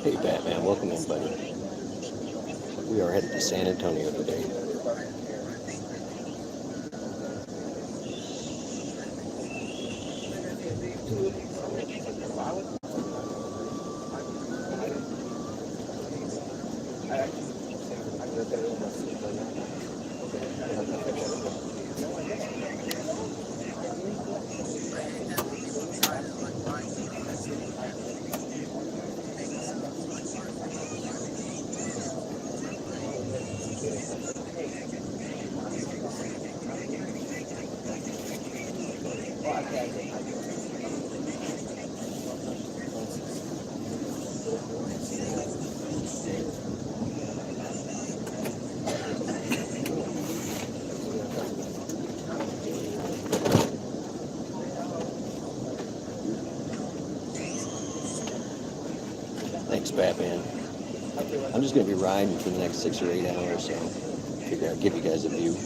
Hey Batman, welcome in, buddy. We are headed to San Antonio today. Thanks, Batman. I'm just going to be riding for the next 6 or 8 hours, so figure I'd give you guys a view.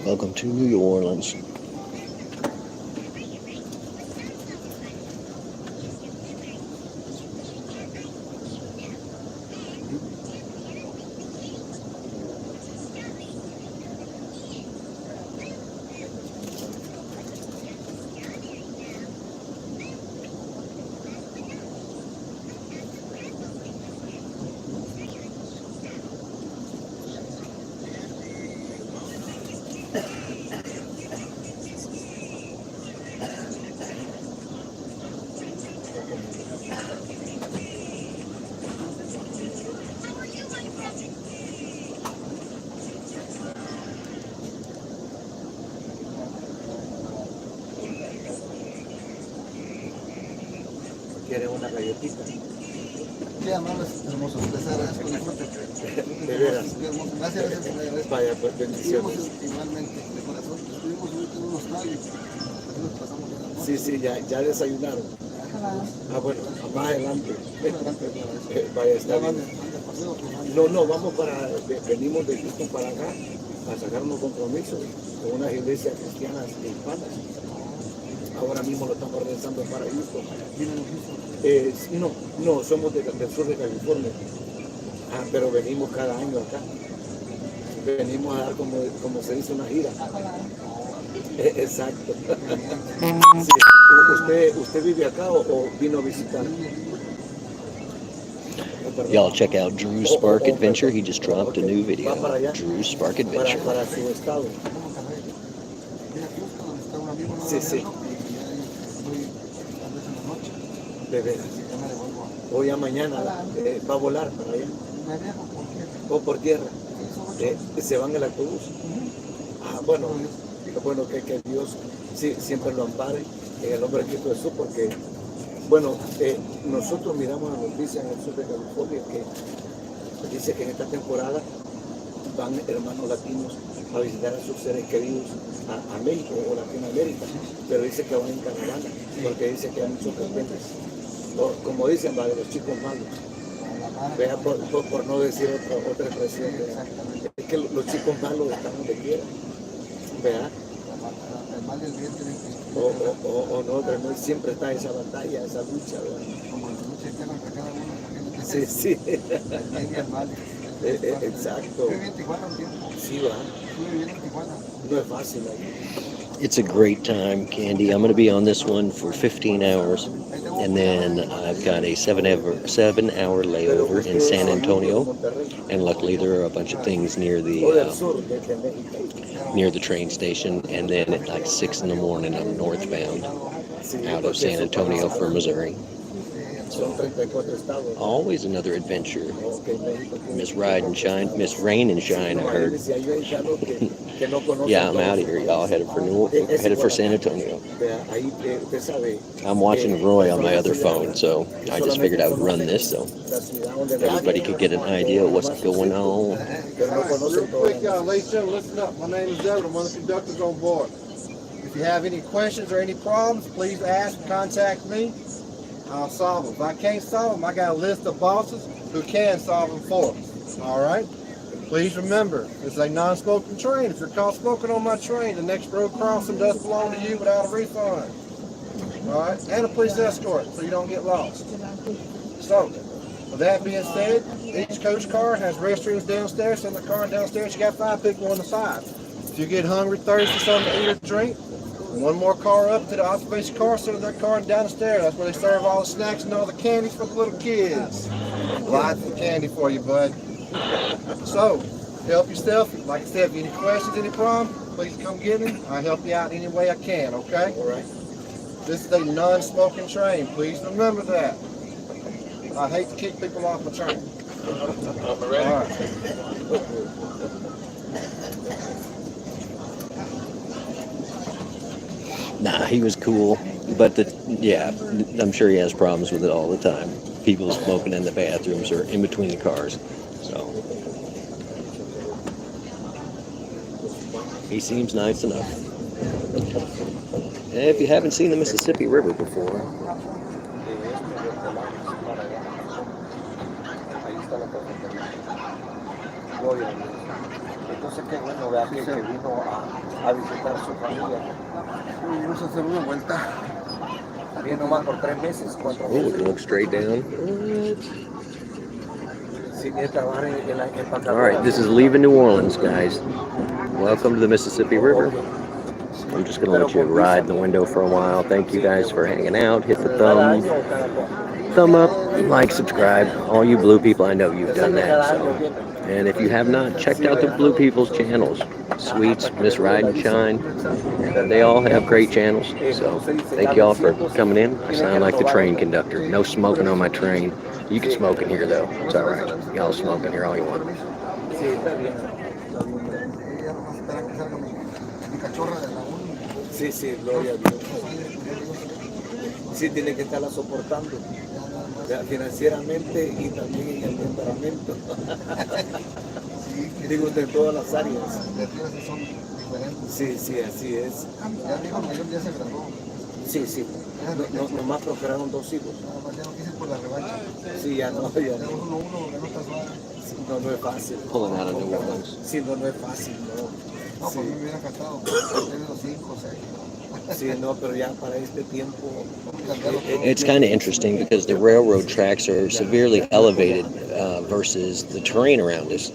Welcome to New Orleans. ¿Quiere una galletita? Qué amables, hermosos. Les agradezco el disfrute. De veras. Qué hermoso. Gracias, gracias. Le agradezco. Vaya, pues bendiciones. Estuvimos igualmente, de corazón. Estuvimos ahorita en un hostal y así nos pasamos la noche. Sí, sí, ya desayunaron. Ah, bueno, más adelante. Vaya, está bien. No, vamos venimos de Houston para acá a sacar unos compromisos con unas iglesias cristianas hispanas. Ahora mismo lo estamos regresando para Houston. No, somos del sur de California. Pero venimos cada año acá. Venimos a dar, como se dice, una gira. Exacto. Sí. ¿Usted vive acá o vino a visitar? Y'all check out Drew's Spark Adventure. He just dropped a new video. Drew's Spark Adventure. Para su estado. Sí. De veras. Hoy a mañana va a volar para allá. O por tierra. Se van en el autobús. Bueno que Dios siempre lo ampare en el nombre de Cristo Jesús, porque nosotros miramos la noticia en el sur de California que dice que en esta temporada van hermanos latinos a visitar a sus seres queridos a México o Latinoamérica, pero dice que van en caravana, porque dice que hay muchos creyentes, como dicen, de los chicos malos. Vea, por no decir otra expresión, es que los chicos malos están donde quieran. Vea. No, siempre está esa batalla, esa lucha, ¿verdad? Como la lucha eterna para cada uno. Sí. Exacto. Yo viví en Tijuana un tiempo. Sí, va. Estuve viviendo en Tijuana. No es fácil ahí. It's a great time, Candy. I'm going to be on this one for 15 hours, and then I've got a 7-hour layover in San Antonio, and luckily there are a bunch of things near the train station, and then at like 6 in the morning I'm northbound out of San Antonio for Missouri. So, always another adventure. Miss Rain and Shine, I heard. Yeah, I'm out of here, y'all. Headed for San Antonio. I'm watching Roy on my other phone, so I just figured I would run this so everybody could get an idea of what's going on. Real quick, y'all, ladies and gentlemen, listen up. My name is David. I'm one of the conductors on board. If you have any questions or any problems, please ask and contact me. I'll solve them. If I can't solve them, I got a list of bosses who can solve them for us. All right? Please remember, it's a non-smoking train. If you're caught smoking on my train, the next road crossing does belong to you without a refund. All right? And a police escort, so you don't get lost. So, with that being said, each coach car has restrooms downstairs. In the car downstairs, you got 5 people on the side. If you get hungry, thirsty, something to eat or drink, one more car up to the observation car center, that car down the stairs. That's where they serve all the snacks and all the candies for the little kids. Lots of candy for you, bud. So, help yourself. Like I said, if you have any questions, any problems, please come get me. I'll help you out any way I can, okay? All right. This is a non-smoking train. Please remember that. I hate to kick people off my train. All right. Nah, he was cool, but I'm sure he has problems with it all the time. People smoking in the bathrooms or in between the cars. So he seems nice enough. And if you haven't seen the Mississippi River before, Entonces qué bueno, vea que vino a visitar su familia. Vamos a hacer una vuelta. Viene nomás por 3 meses, 4 we meses. can look straight down. All right, this is leaving New Orleans, guys. Welcome to the Mississippi River. I'm just going to let you ride in the window for a while. Thank you guys for hanging out. Hit the thumb up, like, subscribe. All you blue people, I know you've done that. So. And if you have not checked out the Blue People's channels, Sweets, Miss Ride and Shine, they all have great channels. So thank y'all for coming in. I sound like the train conductor. No smoking on my train. You can smoke in here though. It's all right. Y'all smoke in here all you want. Sí, gloria a Dios. sí tiene que estarla soportando, Ya nada o sea, más. financieramente y también en el temperamento. Sí, que Digo, de todas las áreas. las inversiones sí son diferentes. Sí, sí, así es. Ya mi hijo mayor ya se graduó. Sí, sí. Nomás procrearon 2 hijos. Nada más ya no quise por la revancha. Sí, ya no, ya Ya no. uno que no está suave. No es fácil. Pulling out of New Orleans. Sí, no es fácil, no. No, pues me Sí, hubiera encantado. Tener los 5 o 6. sí, no, pero ya para este tiempo. It's kind of interesting because the railroad tracks are severely elevated versus the terrain around us,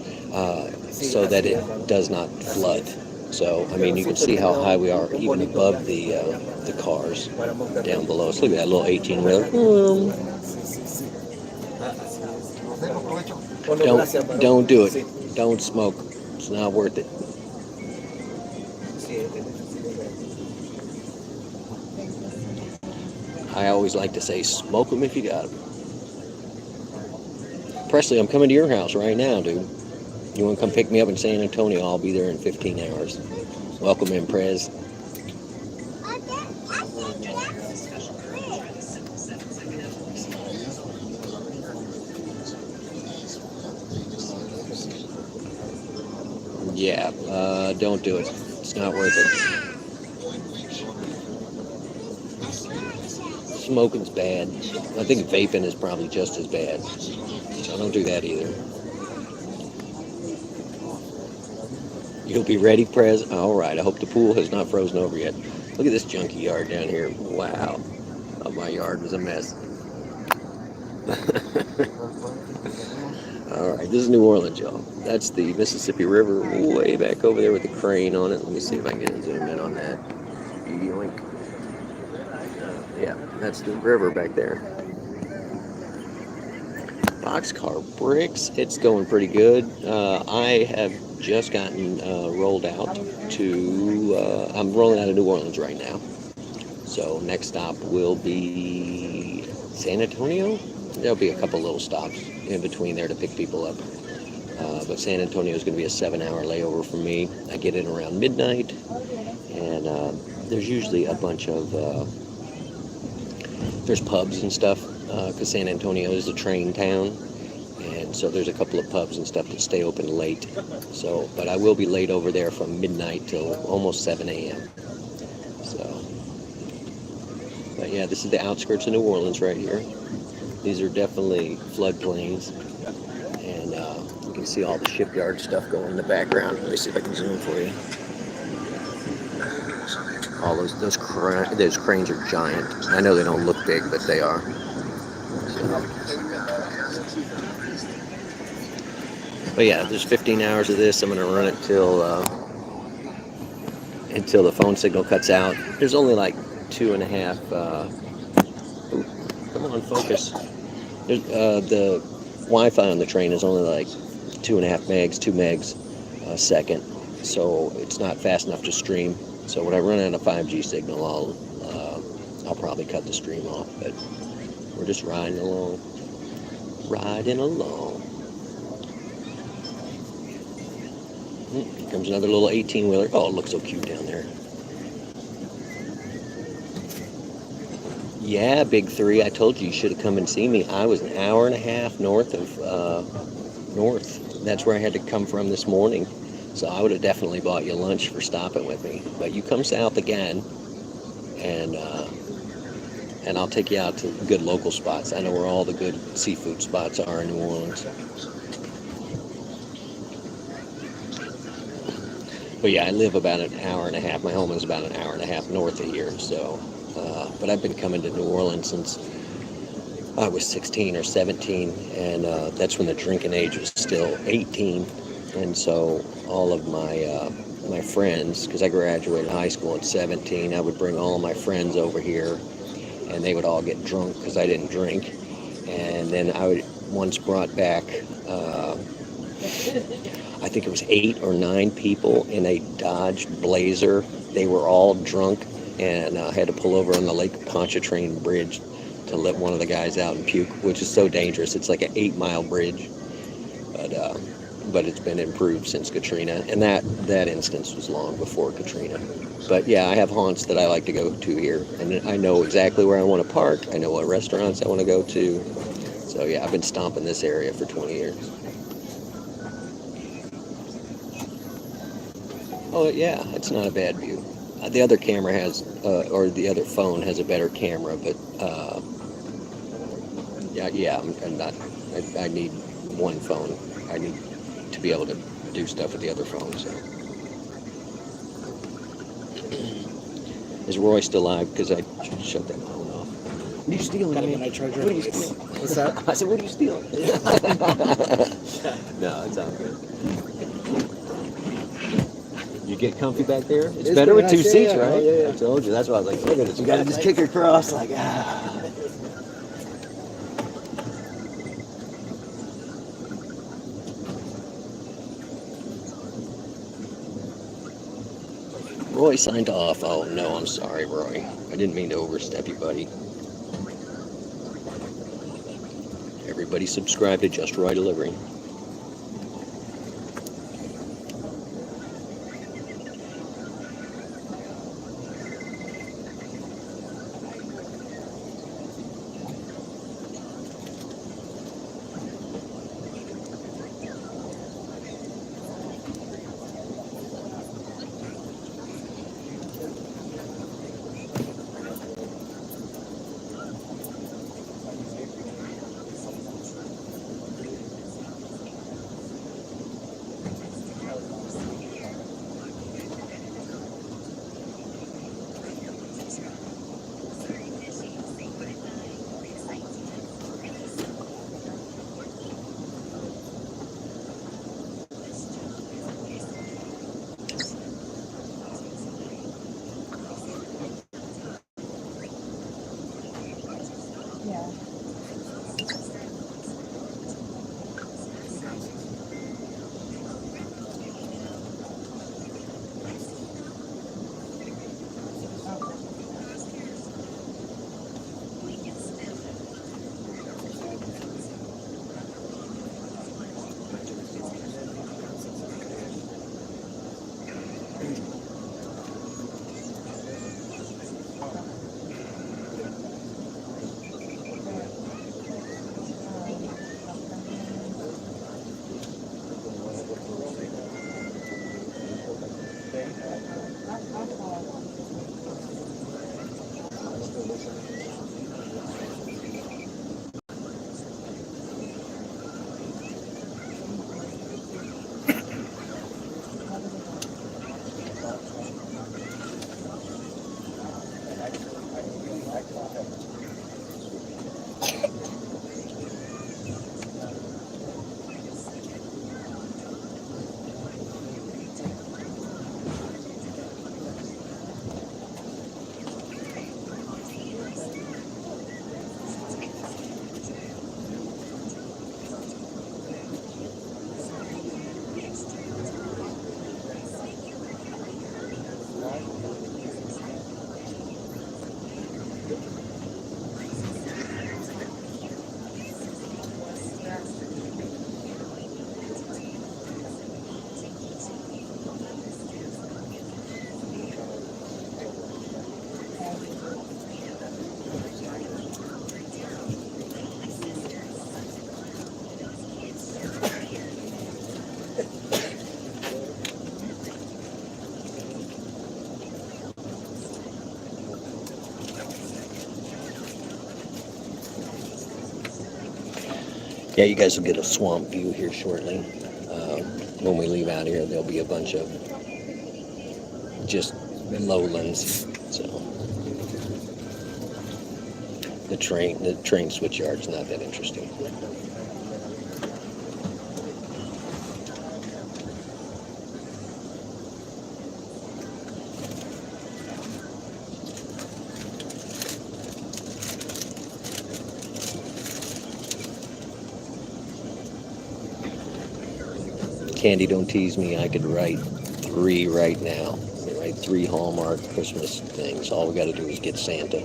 so that it does not flood. So, I mean, you can see how high we are even above the cars down below us. Look at that little 18-wheeler. Sí, sí, sí. Así es. Los dejo, aprovecho. Bueno, gracias, varón. Don't do it. Sí, Don't smoke. It's not worth it. sí, I always like to say, smoke them if you got them. Presley, I'm coming to your house right now, dude. You want to come pick me up in San Antonio? I'll be there in 15 hours. Welcome in, Prez. Yeah, don't do it. It's not worth it. Smoking's bad. I think vaping is probably just as bad. So don't do that either. You'll be ready, Prez? All right. I hope the pool has not frozen over yet. Look at this junky yard down here. Wow. Oh, my yard was a mess. All right. This is New Orleans, y'all. That's the Mississippi River way back over there with the crane on it. Let me see if I can get a zoom in on that. Yoink. Yeah, that's the river back there. Boxcar Bricks, it's going pretty good. I have just gotten rolled out to, I'm rolling out of New Orleans right now. So next stop will be San Antonio. There'll be a couple little stops in between there to pick people up. But San Antonio is going to be a 7-hour layover for me. I get in around midnight, and there's usually a bunch of, there's pubs and stuff, because San Antonio is a train town. And so there's a couple of pubs and stuff that stay open late. So, but I will be late over there from midnight till almost 7 a.m. So, but yeah, this is the outskirts of New Orleans right here. These are definitely floodplains. And you can see all the shipyard stuff going in the background. Let me see if I can zoom for you. All those cranes are giant. I know they don't look big, but they are. But yeah, there's 15 hours of this. I'm going to run it until the phone signal cuts out. There's only like 2.5. Come on, focus. The Wi-Fi on the train is only like 2.5 megs, 2 megs a second. So it's not fast enough to stream. So when I run out of 5G signal, I'll probably cut the stream off. But we're just riding along. Riding along. Here comes another little 18-wheeler. Oh, it looks so cute down there. Yeah, Big 3. I told you should have come and seen me. I was an hour and a half north of north. That's where I had to come from this morning. So I would have definitely bought you lunch for stopping with me. But you come south again, and I'll take you out to good local spots. I know where all the good seafood spots are in New Orleans. But yeah, I live about an hour and a half. My home is about an hour and a half north of here. So, but I've been coming to New Orleans since I was 16 or 17, and that's when the drinking age was still 18. And so all of my friends, because I graduated high school at 17, I would bring all my friends over here, and they would all get drunk because I didn't drink. And then I would once brought back, I think it was 8 or 9 people in a Dodge Blazer. They were all drunk, and I had to pull over on the Lake Pontchartrain Bridge to let one of the guys out and puke, which is so dangerous. It's like an 8-mile bridge, but it's been improved since Katrina, and that instance was long before Katrina. But yeah, I have haunts that I like to go to here, and I know exactly where I want to park. I know what restaurants I want to go to. So yeah, I've been stomping this area for 20 years. Oh yeah, it's not a bad view. The other camera has, or the other phone has a better camera, but yeah, I'm not. I need one phone. I need to be able to do stuff with the other phone. So is Roy still alive? Because I shut that phone off. What are you stealing? Got a Man? midnight charger. What are you stealing? What's that? I said, what are you stealing? No, it's all good. You get comfy back there? It's better with two seats, right? Oh, yeah. I told you. That's why I was like, look at it. You got to just kick it across. Like, ah. Roy signed off. Oh, no, I'm sorry, Roy. I didn't mean to overstep you, buddy. Everybody subscribe to Just Roy Delivery. Yeah, you guys will get a swamp view here shortly. When we leave out here, there'll be a bunch of just lowlands. So the train switch yard's not that interesting. Candy, don't tease me. I could write 3 right now. I could write 3 Hallmark Christmas things. All we got to do is get Santa.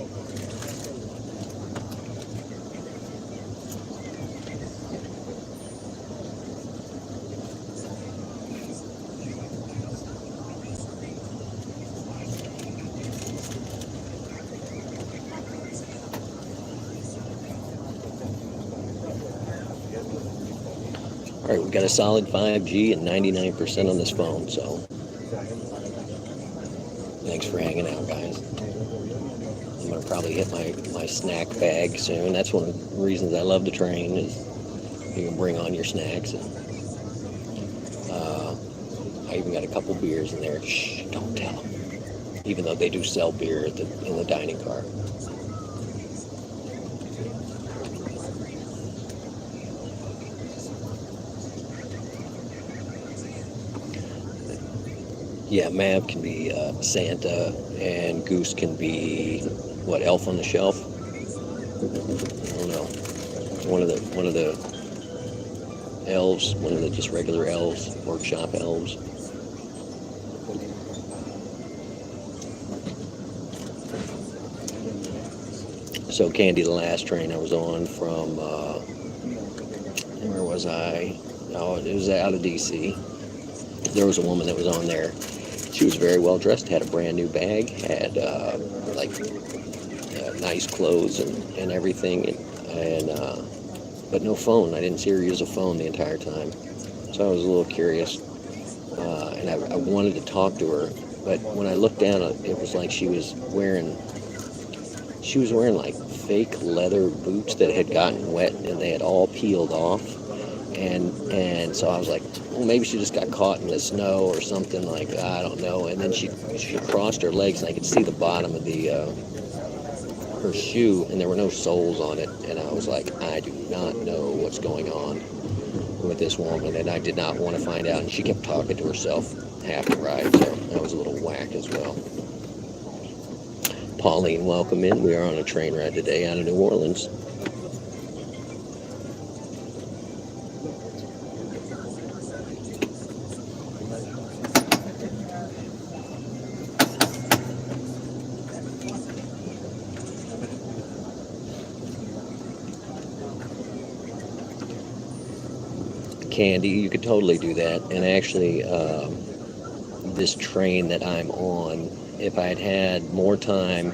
All right, we got a solid 5G and 99% on this phone, so thanks for hanging out, guys. I'm gonna probably hit my snack bag soon. That's one of the reasons I love the train is you can bring on your snacks. And, I even got a couple beers in there. Shh, don't tell them. Even though they do sell beer in the dining car. Yeah, Mav can be Santa, and Goose can be what, Elf on the Shelf? I don't know. One of the elves, one of the just regular elves, workshop elves. So Candy, the last train I was on from, where was I? Oh, it was out of DC. There was a woman that was on there. She was very well dressed, had a brand new bag, had nice clothes and everything, and but no phone. I didn't see her use a phone the entire time, so I was a little curious, and I wanted to talk to her, but when I looked down, it was like she was wearing like fake leather boots that had gotten wet and they had all peeled off, and so I was like, well, maybe she just got caught in the snow or something, like, I don't know. And then she crossed her legs and I could see the bottom of her shoe, and there were no soles on it, and I was like, I do not know what's going on with this woman, and I did not want to find out. And she kept talking to herself half the ride, so that was a little whack as well. Pauline, welcome in. We are on a train ride today out of New Orleans. Candy, you could totally do that. And actually, this train that I'm on, if I had had more time,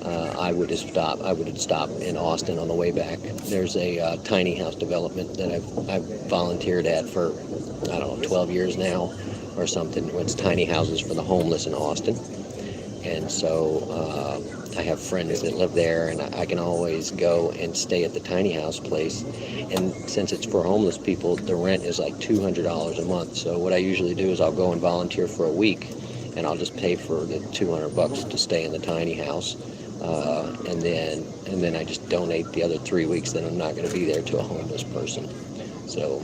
I would have stopped. I would have stopped in Austin on the way back. There's a tiny house development that I've volunteered at for, I don't know, 12 years now or something. It's tiny houses for the homeless in Austin. And so I have friends that live there, and I can always go and stay at the tiny house place. And since it's for homeless people, the rent is like $200 a month. So what I usually do is I'll go and volunteer for a week, and I'll just pay for the $200 to stay in the tiny house, and then I just donate the other 3 weeks that I'm not going to be there to a homeless person. So,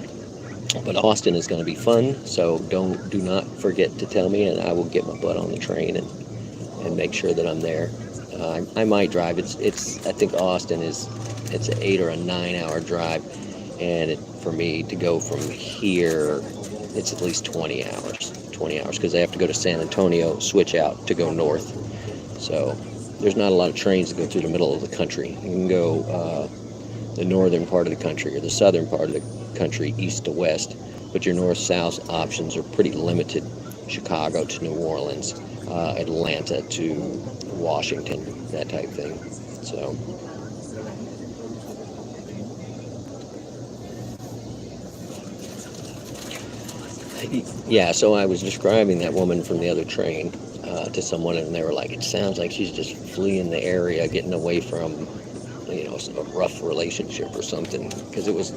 but Austin is going to be fun. So do not forget to tell me, and I will get my butt on the train and make sure that I'm there. I might drive. It's I think Austin it's an 8 or a 9 hour drive, and for me to go from here, it's at least 20 hours because I have to go to San Antonio, switch out to go north. So there's not a lot of trains that go through the middle of the country. You can go the northern part of the country or the southern part of the country, east to west, but your north-south options are pretty limited. Chicago to New Orleans, Atlanta to Washington, that type thing. So yeah, so I was describing that woman from the other train to someone, and they were like, it sounds like she's just fleeing the area, getting away from, a rough relationship or something, because it was,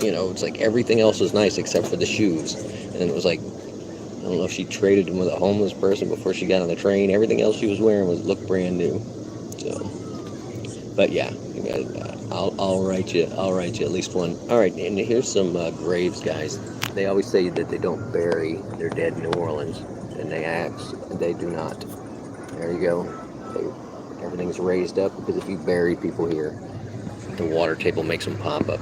it's like everything else was nice except for the shoes, and then it was like, I don't know if she traded them with a homeless person before she got on the train. Everything else she was wearing looked brand new. So, but yeah, you guys, I'll write you at least one. All right, and here's some graves, guys. They always say that they don't bury their dead in New Orleans, and they do not. There you go. Everything's raised up, because if you bury people here, the water table makes them pop up.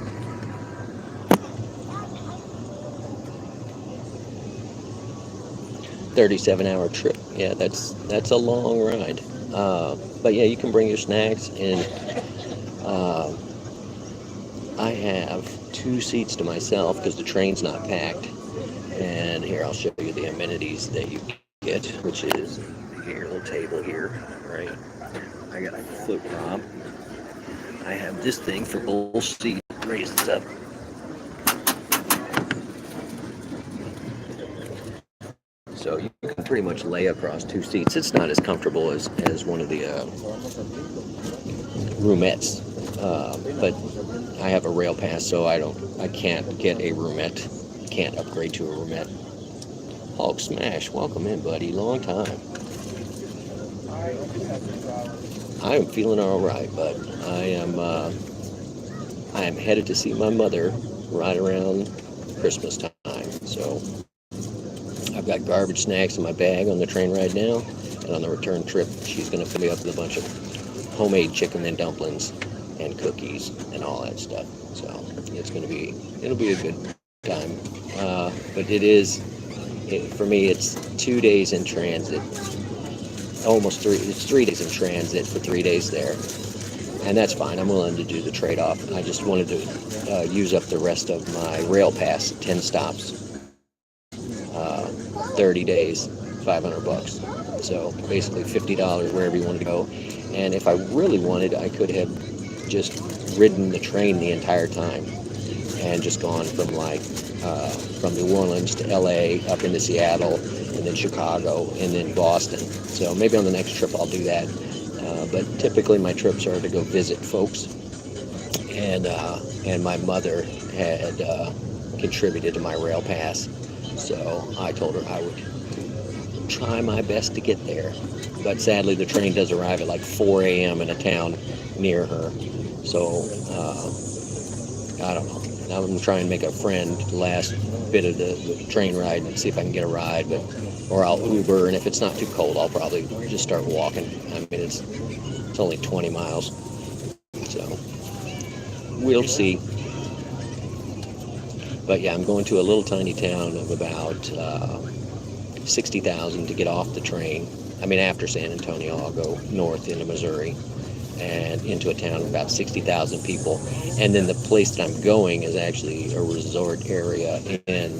$37-hour trip. Yeah, that's a long ride. But yeah, you can bring your snacks, and I have 2 seats to myself because the train's not packed. And here, I'll show you the amenities that you get, which is here, little table here, right? I got a foot prop. I have this thing for both seats. Raise this up. So you can pretty much lay across two seats. It's not as comfortable as one of the roomettes, but I have a rail pass, so I can't get a roomette. Can't upgrade to a roomette. Hulk Smash, welcome in, buddy. Long time. I am feeling all right, but I am headed to see my mother right around Christmas time. So I've got garbage snacks in my bag on the train ride now, and on the return trip, she's going to fill me up with a bunch of homemade chicken and dumplings and cookies and all that stuff. So it'll be a good time. But for me, it's 2 days in transit. Almost three. It's 3 days in transit for 3 days there, and that's fine. I'm willing to do the trade-off. I just wanted to use up the rest of my rail pass, 10 stops, 30 days, $500. So basically $50 wherever you wanted to go. And if I really wanted, I could have just ridden the train the entire time and just gone from from New Orleans to LA up into Seattle and then Chicago and then Boston. So maybe on the next trip I'll do that. But typically my trips are to go visit folks, and my mother had contributed to my rail pass, so I told her I would try my best to get there. But sadly, the train does arrive at like 4 a.m. in a town near her, so I don't know. Now I'm trying to make a friend the last bit of the train ride and see if I can get a ride, or I'll Uber, and if it's not too cold, I'll probably just start walking. I mean, it's only 20 miles, so we'll see. But yeah, I'm going to a little tiny town of about 60,000 to get off the train. I mean, after San Antonio, I'll go north into Missouri and into a town of about 60,000 people. And then the place that I'm going is actually a resort area in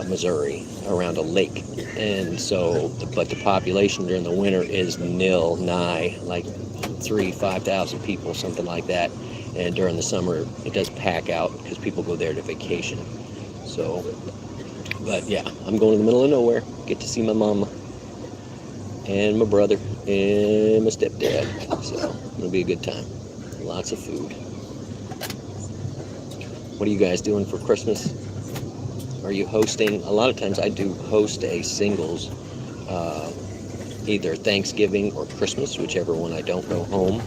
Missouri around a lake. And so, but the population during the winter is nigh, like 5,000 people, something like that. And during the summer, it does pack out because people go there to vacation. So, but yeah, I'm going to the middle of nowhere, get to see my mama and my brother and my stepdad. So it'll be a good time. Lots of food. What are you guys doing for Christmas? Are you hosting? A lot of times I do host a singles, either Thanksgiving or Christmas, whichever one I don't go home,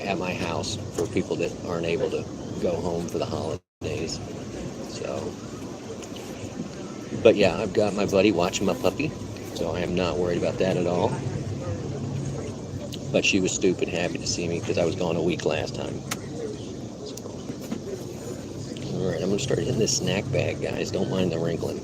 at my house for people that aren't able to go home for the holidays. So, but yeah, I've got my buddy watching my puppy, so I am not worried about that at all. But she was stupid happy to see me because I was gone a week last time. So, all right, I'm going to start hitting this snack bag, guys. Don't mind the wrinkling.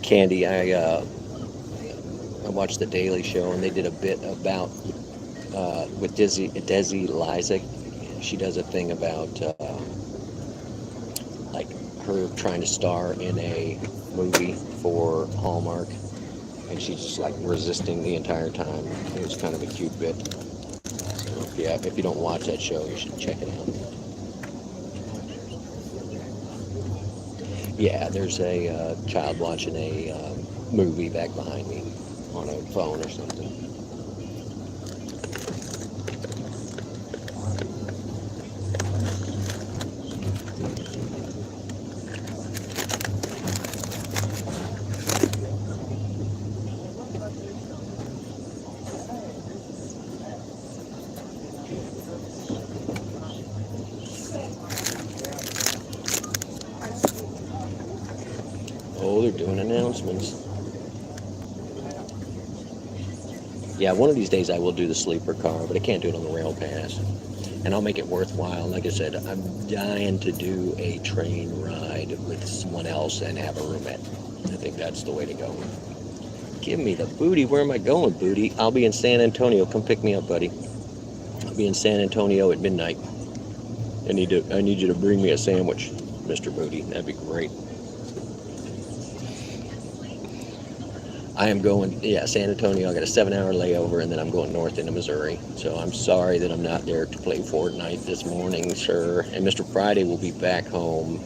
Candy, I watched The Daily Show, and they did a bit about with Desi Lysak. She does a thing about like her trying to star in a movie for Hallmark, and she's just like resisting the entire time. It was kind of a cute bit. So yeah, if you don't watch that show, you should check it out. Yeah, there's a child watching a movie back behind me on a phone or something. Oh, they're doing announcements. Yeah, one of these days I will do the sleeper car, but I can't do it on the rail pass. And I'll make it worthwhile. Like I said, I'm dying to do a train ride with someone else and have a roommate. I think that's the way to go. Give me the booty. Where am I going, booty? I'll be in San Antonio. Come pick me up, buddy. I'll be in San Antonio at midnight. I need you to bring me a sandwich, Mr. Booty. That'd be great. I am going, San Antonio. I got a 7-hour layover, and then I'm going north into Missouri. So I'm sorry that I'm not there to play Fortnite this morning, sir. And Mr. Friday will be back home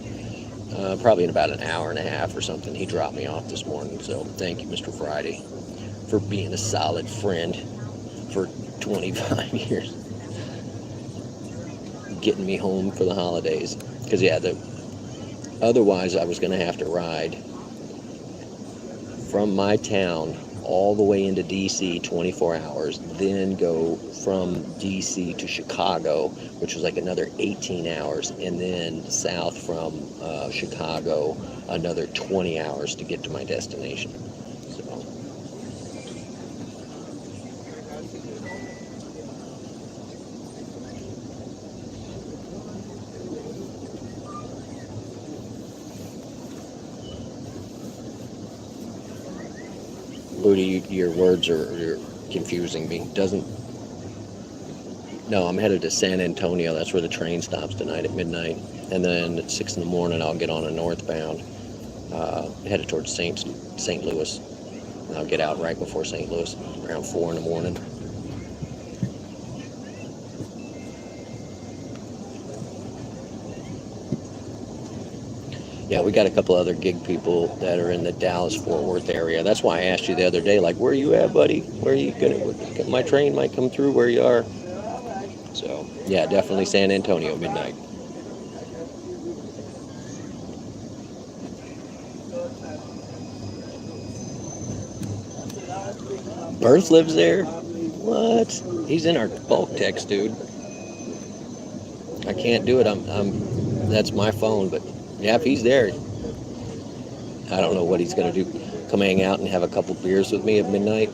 probably in about an hour and a half or something. He dropped me off this morning. So thank you, Mr. Friday, for being a solid friend for 25 years. Getting me home for the holidays. Because, otherwise I was going to have to ride from my town all the way into D.C. 24 hours, then go from D.C. to Chicago, which was like another 18 hours, and then south from Chicago another 20 hours to get to my destination. So Booty, your words are confusing me. No, I'm headed to San Antonio. That's where the train stops tonight at midnight. And then at 6 in the morning, I'll get on a northbound, headed towards St. Louis. And I'll get out right before St. Louis, around 4 in the morning. Yeah, we got a couple other gig people that are in the Dallas-Fort Worth area. That's why I asked you the other day, like, where are you at, buddy? Where are you gonna? My train might come through where you are. So, yeah, definitely San Antonio, midnight. Burns lives there? What? He's in our bulk text, dude. I can't do it. That's my phone, but yeah, if he's there, I don't know what he's going to do. Come hang out and have a couple beers with me at midnight,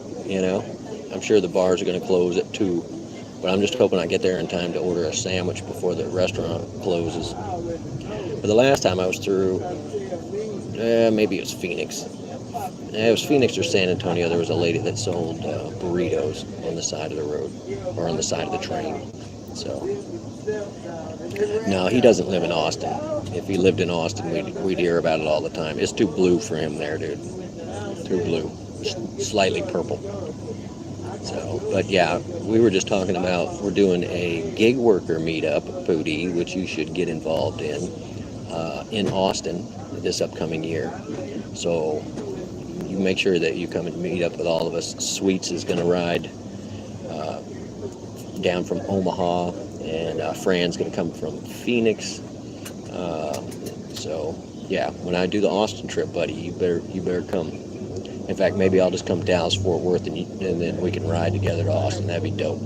I'm sure the bars are going to close at 2, but I'm just hoping I get there in time to order a sandwich before the restaurant closes. But the last time I was through, maybe it was Phoenix. It was Phoenix or San Antonio. There was a lady that sold burritos on the side of the road, or on the side of the train. So, no, he doesn't live in Austin. If he lived in Austin, we'd hear about it all the time. It's too blue for him there, dude. Too blue. Slightly purple. So, but yeah, we were just talking about, we're doing a gig worker meetup, Booty, which you should get involved in Austin this upcoming year. So, you make sure that you come and meet up with all of us. Sweets is going to ride down from Omaha, and Fran's going to come from Phoenix. So yeah, when I do the Austin trip, buddy, you better come. In fact, maybe I'll just come to Dallas-Fort Worth, and then we can ride together to Austin. That'd be dope.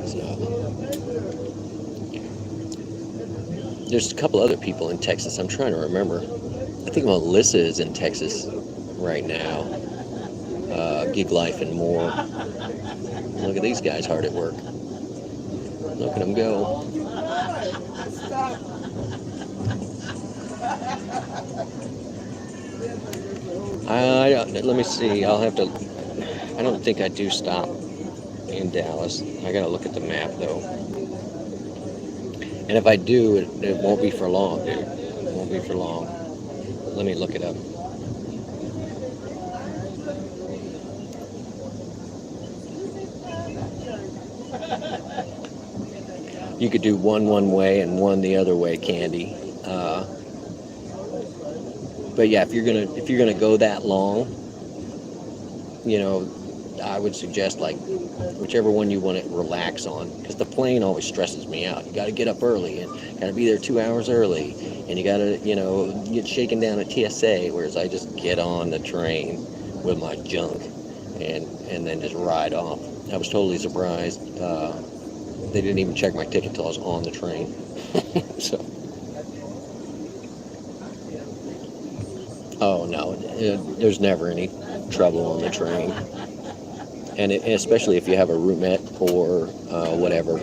So there's a couple other people in Texas. I'm trying to remember. I think Melissa is in Texas right now. Gig Life and more. Look at these guys hard at work. Look at them go. Let me see. I don't think I do stop in Dallas. I gotta look at the map though. And if I do, it won't be for long, dude. It won't be for long. Let me look it up. You could do one way and one the other way, Candy. But yeah, if you're gonna go that long, you know, I would suggest like whichever one you want to relax on, because the plane always stresses me out. You got to get up early and got to be there 2 hours early, and you got to, you know, get shaken down at TSA. Whereas I just get on the train with my junk and then just ride off. I was totally surprised. They didn't even check my ticket till I was on the train. So, oh no, there's never any trouble on the train. And especially if you have a roomette or whatever,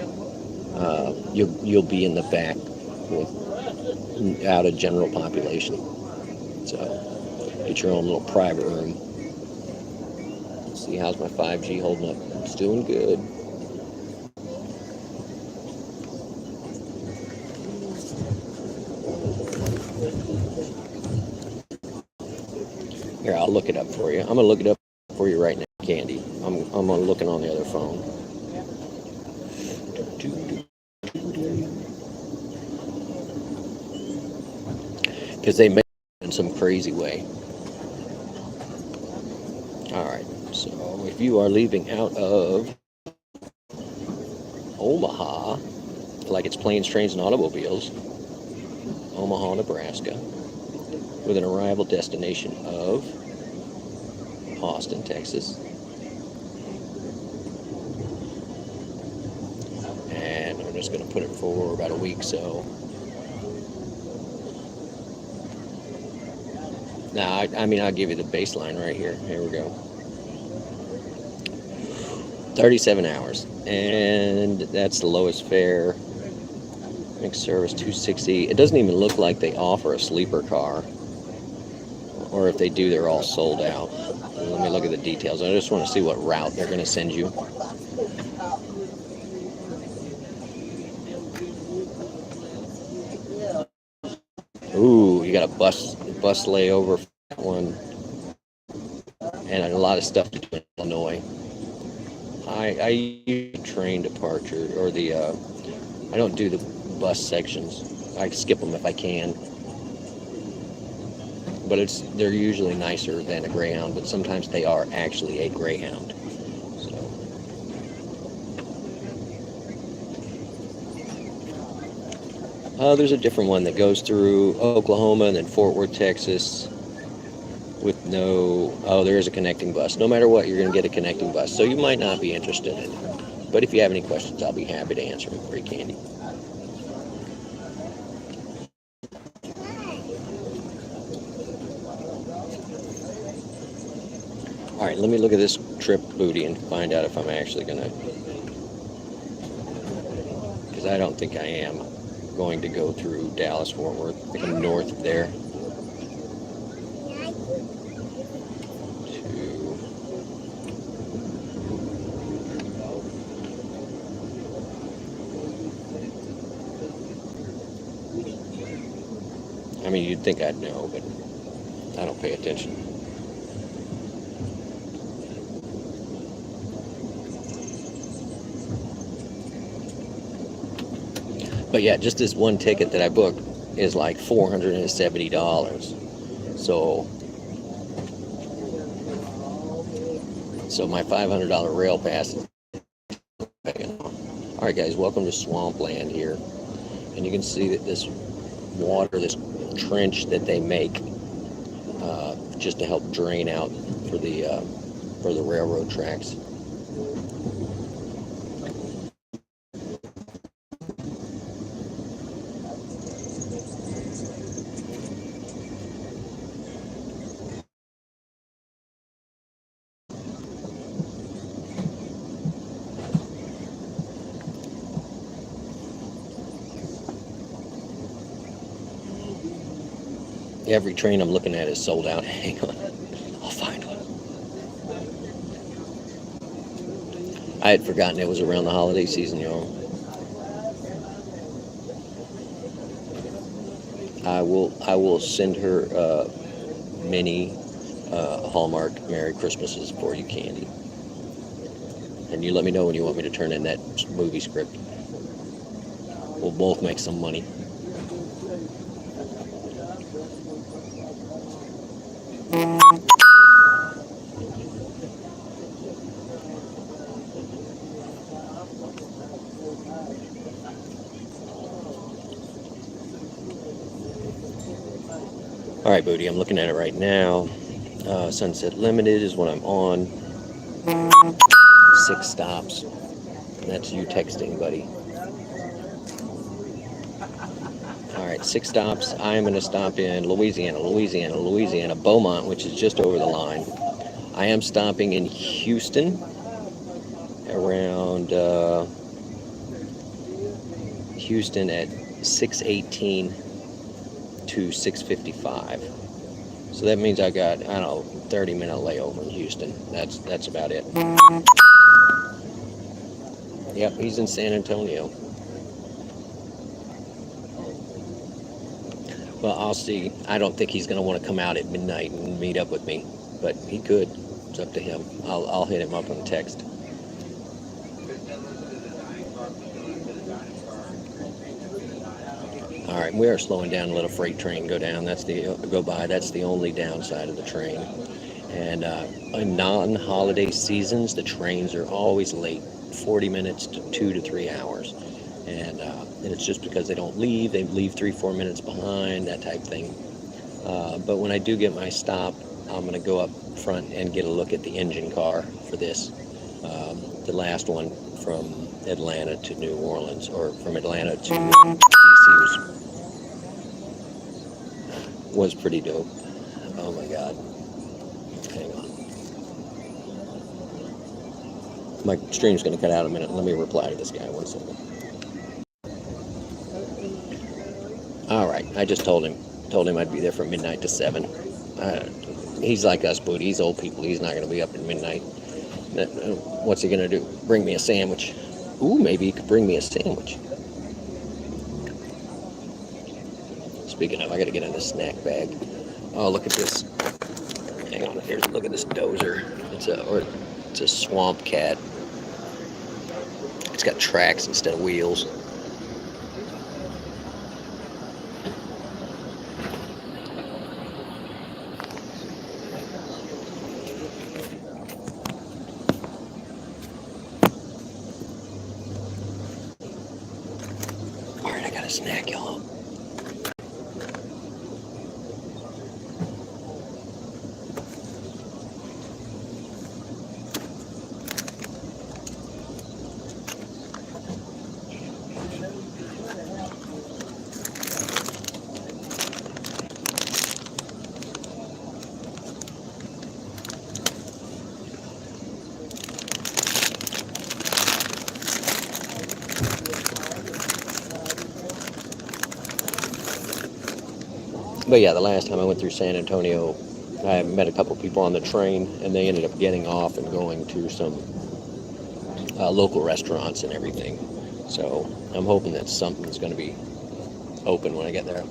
you'll be in the back out of general population. So get your own little private room. Let's see, how's my 5G holding up? It's doing good. Here, I'll look it up for you. I'm gonna look it up for you right now, Candy. I'm looking on the other phone. Because they make it in some crazy way. Alright, so if you are leaving out of Omaha, like it's planes, trains, and automobiles, Omaha, Nebraska, with an arrival destination of Austin, Texas, and I'm just going to put it for about a week, so now I mean I'll give you the baseline right here. Here we go. 37 hours, and that's the lowest fare. Mixed service 260. It doesn't even look like they offer a sleeper car, or if they do, they're all sold out. Let me look at the details. I just want to see what route they're going to send you. Ooh, you got a bus layover for that one, and a lot of stuff to do in Illinois. I use train departure, or I don't do the bus sections. I skip them if I can. But they're usually nicer than a Greyhound, but sometimes they are actually a Greyhound. So there's a different one that goes through Oklahoma and then Fort Worth, Texas, with there is a connecting bus. No matter what, you're going to get a connecting bus. So you might not be interested in it. But if you have any questions, I'll be happy to answer them for you, Candy. All right, let me look at this trip booty and find out if I'm actually going to, because I don't think I am going to go through Dallas, Fort Worth. I think I'm north of there. I mean, you'd think I'd know, but I don't pay attention. But yeah, just this one ticket that I booked is like $470. So my $500 rail pass is paying off. All right, guys, welcome to Swampland here. And you can see that this water, this trench that they make just to help drain out for the railroad tracks. Every train I'm looking at is sold out. Hang on, I'll find one. I had forgotten it was around the holiday season, y'all. I will send her many Hallmark Merry Christmases for you, Candy. And you let me know when you want me to turn in that movie script. We'll both make some money. All right, Booty, I'm looking at it right now. Sunset Limited is what I'm on. 6 stops. That's you texting, buddy. All right, 6 stops. I am going to stop in Louisiana, Beaumont, which is just over the line. I am stopping in Houston around Houston at 6:18 to 6:55. So that means I got, I don't know, 30-minute layover in Houston. That's about it. Yep, he's in San Antonio. Well, I'll see. I don't think he's going to want to come out at midnight and meet up with me, but he could. It's up to him. I'll hit him up on text. All right, we are slowing down to let a freight train go down. That's the only downside of the train. And in non-holiday seasons, the trains are always late, 40 minutes to 2 to 3 hours. And it's just because they don't leave. They leave 3-4 minutes behind, that type thing. But when I do get my stop, I'm going to go up front and get a look at the engine car for this. The last one from Atlanta to New Orleans, or from Atlanta to DC was pretty dope. Oh my God. Hang on. My stream's going to cut out a minute. Let me reply to this guy 1 second. All right, I just told him I'd be there from midnight to 7. He's like us, Booty. He's old people. He's not going to be up at midnight. What's he going to do? Bring me a sandwich? Ooh, maybe he could bring me a sandwich. Speaking of, I got to get in the snack bag. Oh, look at this. Hang on. Look at this dozer. It's a swamp cat. It's got tracks instead of wheels. All right, I got a snack, y'all. But yeah, the last time I went through San Antonio, I met a couple people on the train, and they ended up getting off and going to some local restaurants and everything. So I'm hoping that something's going to be open when I get there.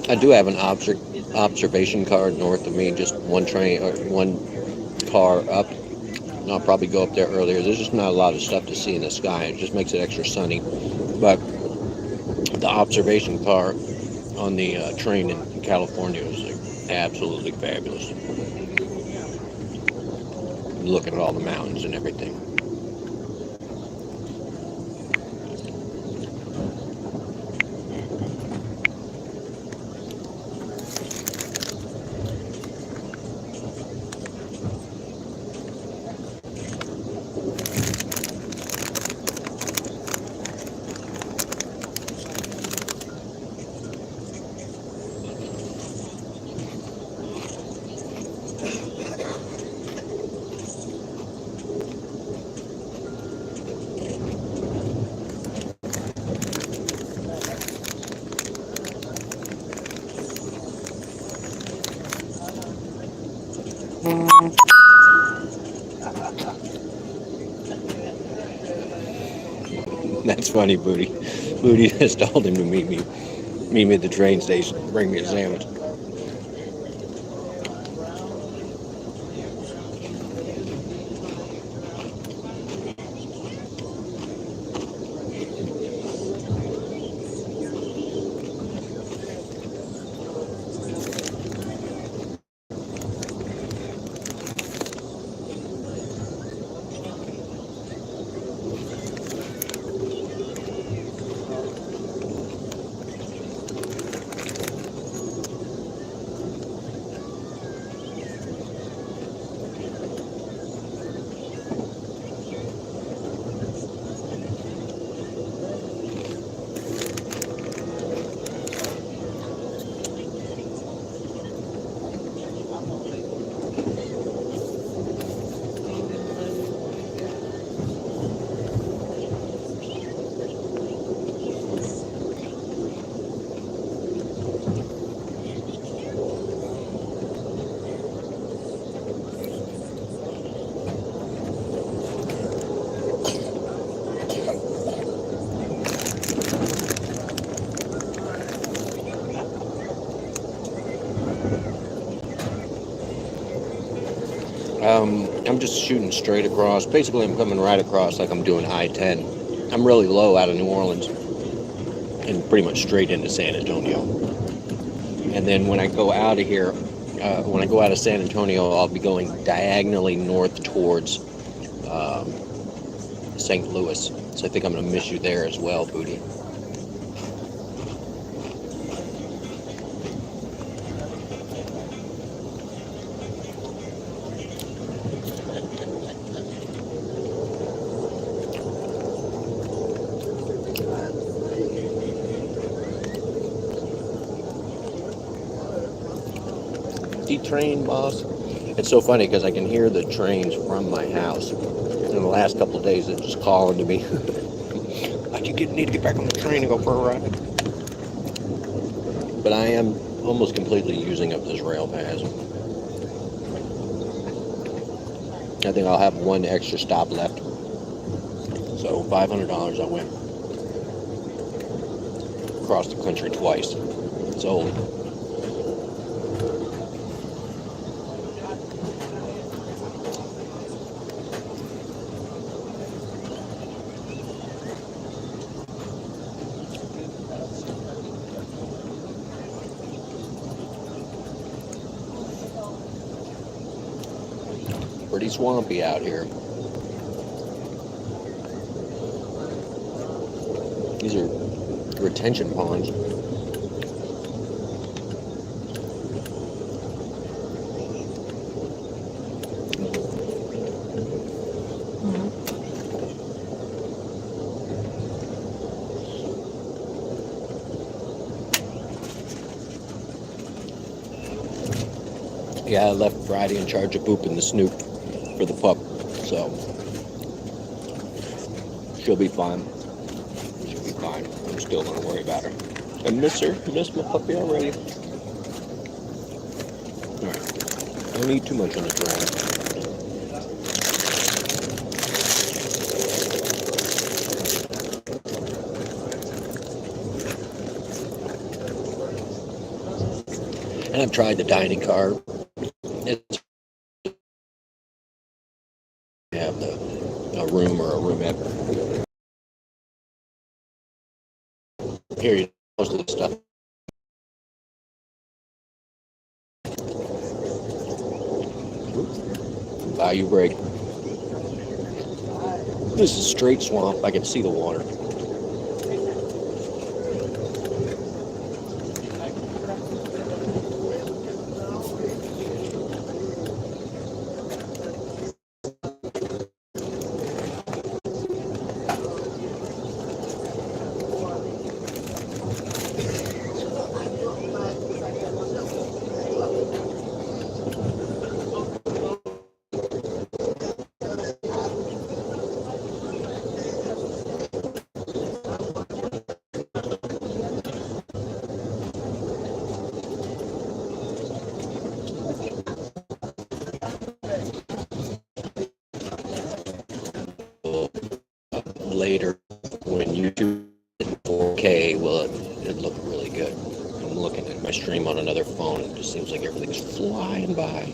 I do have an observation card north of me, just one train or one car up. And I'll probably go up there earlier. There's just not a lot of stuff to see in the sky. It just makes it extra sunny. But The observation car on the train in California was like absolutely fabulous. Looking at all the mountains and everything. That's funny, Booty. Booty just told him to meet me at the train station, bring me a sandwich. I'm just shooting straight across. Basically, I'm coming right across like I'm doing I-10. I'm really low out of New Orleans and pretty much straight into San Antonio. And then when I go out of here, when I go out of San Antonio, I'll be going diagonally north towards St. Louis. So I think I'm going to miss you there as well, Booty. Train, boss. It's so funny because I can hear the trains from my house. In the last couple of days, they're just calling to me. Need to get back on the train and go for a ride. But I am almost completely using up this rail pass. I think I'll have one extra stop left. So $500 I went across the country twice. Sold. Pretty swampy out here. These are retention ponds. Yeah, I left Friday in charge of booping the Snoop for the pup, so she'll be fine. She'll be fine. I'm still gonna worry about her. I miss her. Miss my puppy already. Alright. Don't eat too much on the train. And I've tried the dining car. It's have a room or a roomette. Here, you most of this stuff. Bayou Break. This is straight swamp. I can see the water. Later, when YouTube in 4K, well, it looked really good. I'm looking at my stream on another phone, and it just seems like everything's flying by.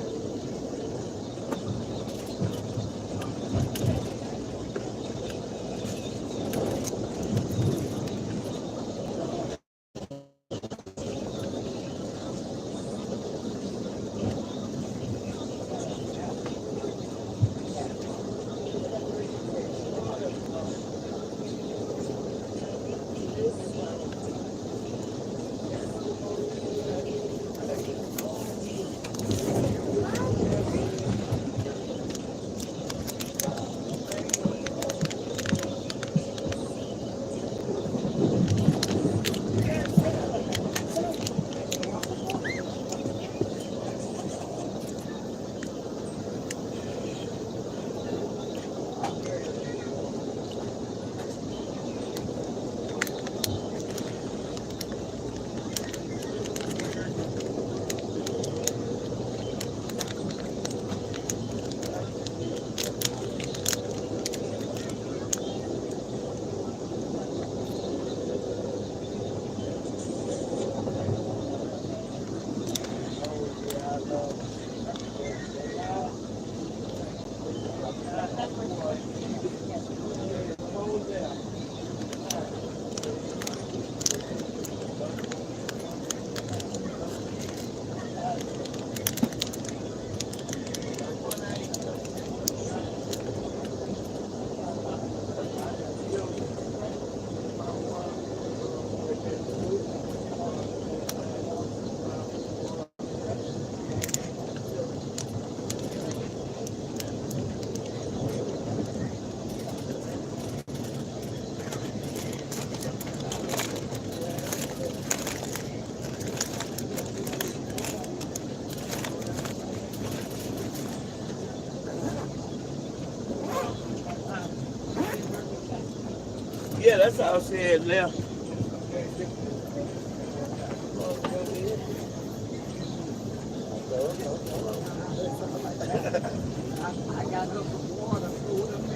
Yeah, that's how I said left. I got up from water, food, and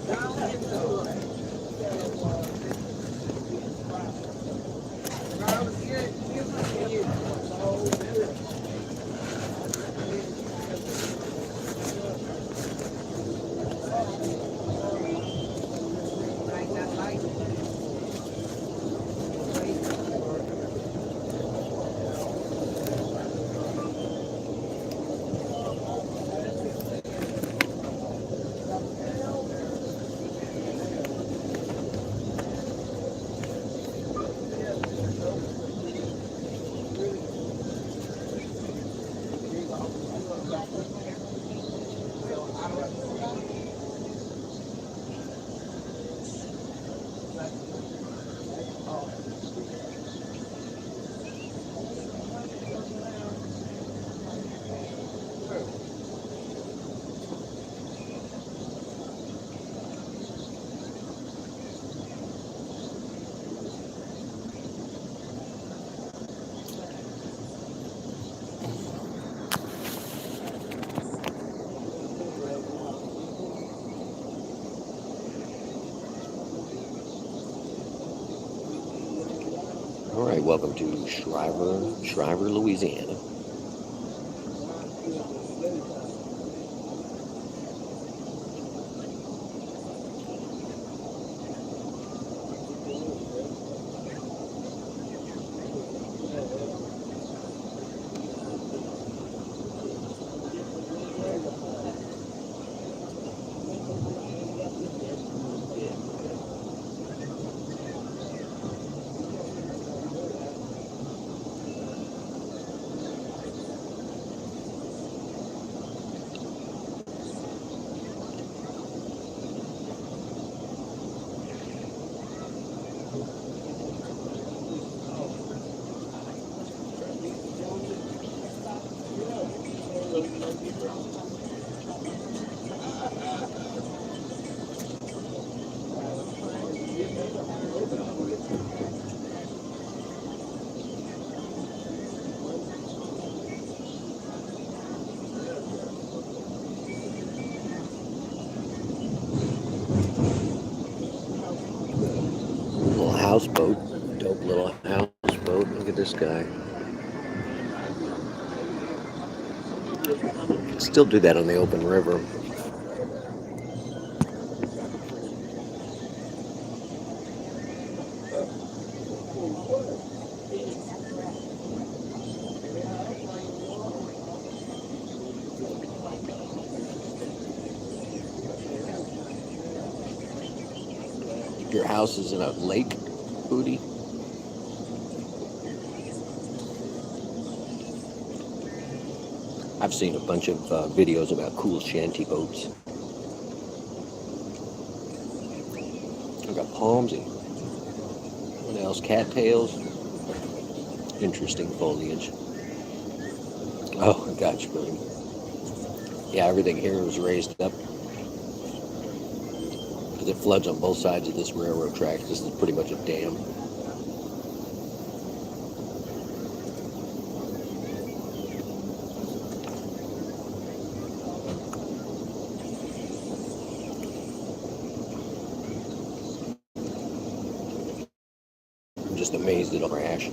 down into it. I was here, All right, welcome to Shriver, Louisiana. houseboat. Dope little houseboat. Look at this guy. Still do that on the open river. Your house is in a lake, Booty? I've seen a bunch of videos about cool shanty boats. I've got palms and what else? Cattails. Interesting foliage. Oh, I got you, buddy. Yeah, everything here was raised up because it floods on both sides of this railroad track. This is pretty much a dam. I'm just amazed at all the ash.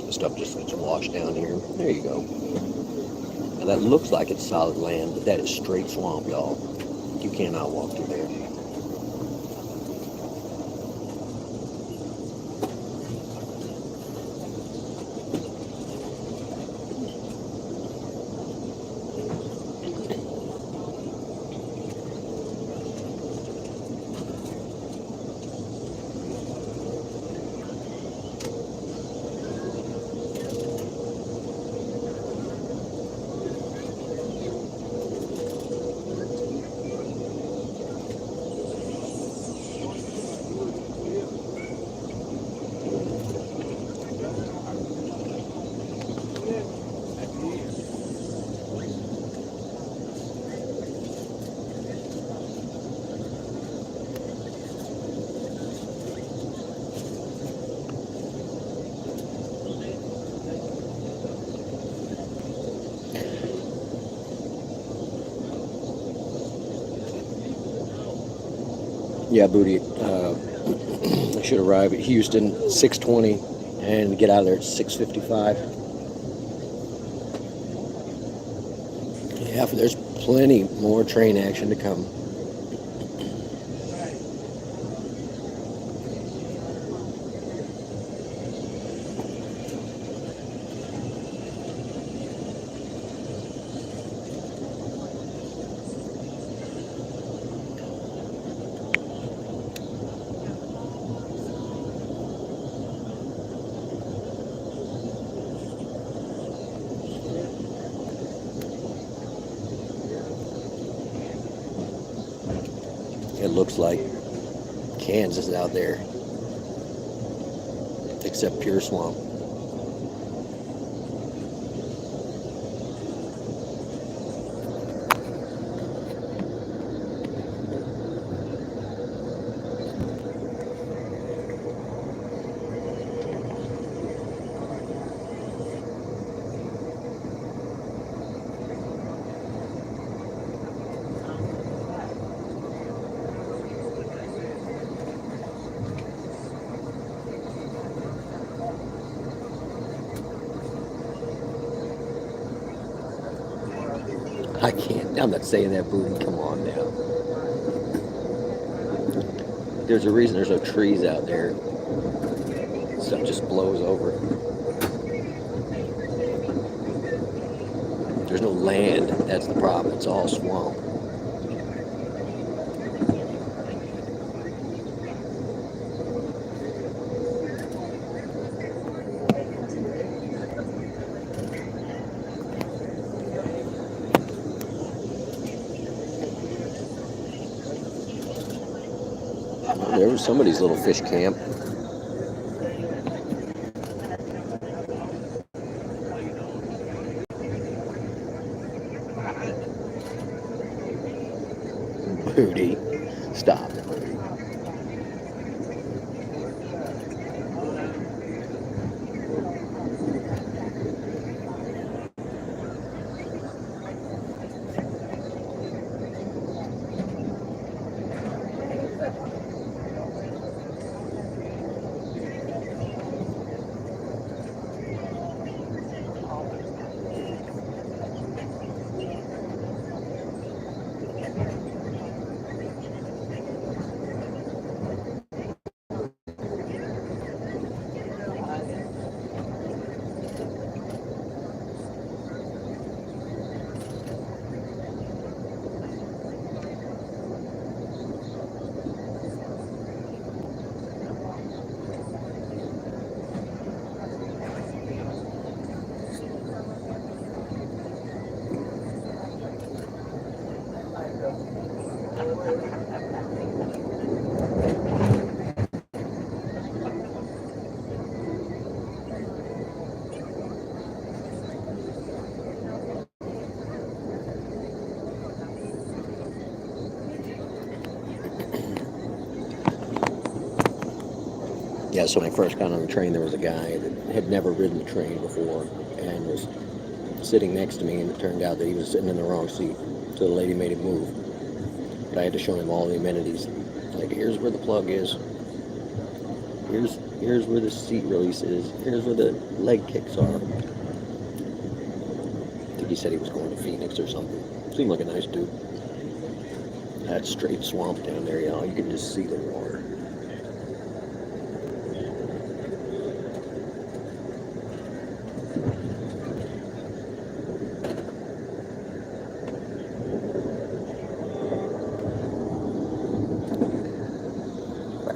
The stuff just gets washed down here. There you go. Now that looks like it's solid land, but that is straight swamp, y'all. You cannot walk through there. Yeah, Booty. I should arrive at Houston 6:20 and get out of there at 6:55. Yeah, there's plenty more train action to come. It looks like Kansas out there, except pure swamp. I can't. I'm not saying that, Booty. Come on now. There's a reason there's no trees out there. Stuff just blows over. There's no land. That's the problem. It's all swamp. There was somebody's little fish camp. Booty. Stop it, Booty. Yeah, so when I first got on the train, there was a guy that had never ridden the train before and was sitting next to me, and it turned out that he was sitting in the wrong seat. So the lady made him move. But I had to show him all the amenities. Like, here's where the plug is. Here's where the seat release is. Here's where the leg kicks are. I think he said he was going to Phoenix or something. Seemed like a nice dude. That straight swamp down there, y'all. You can just see the water.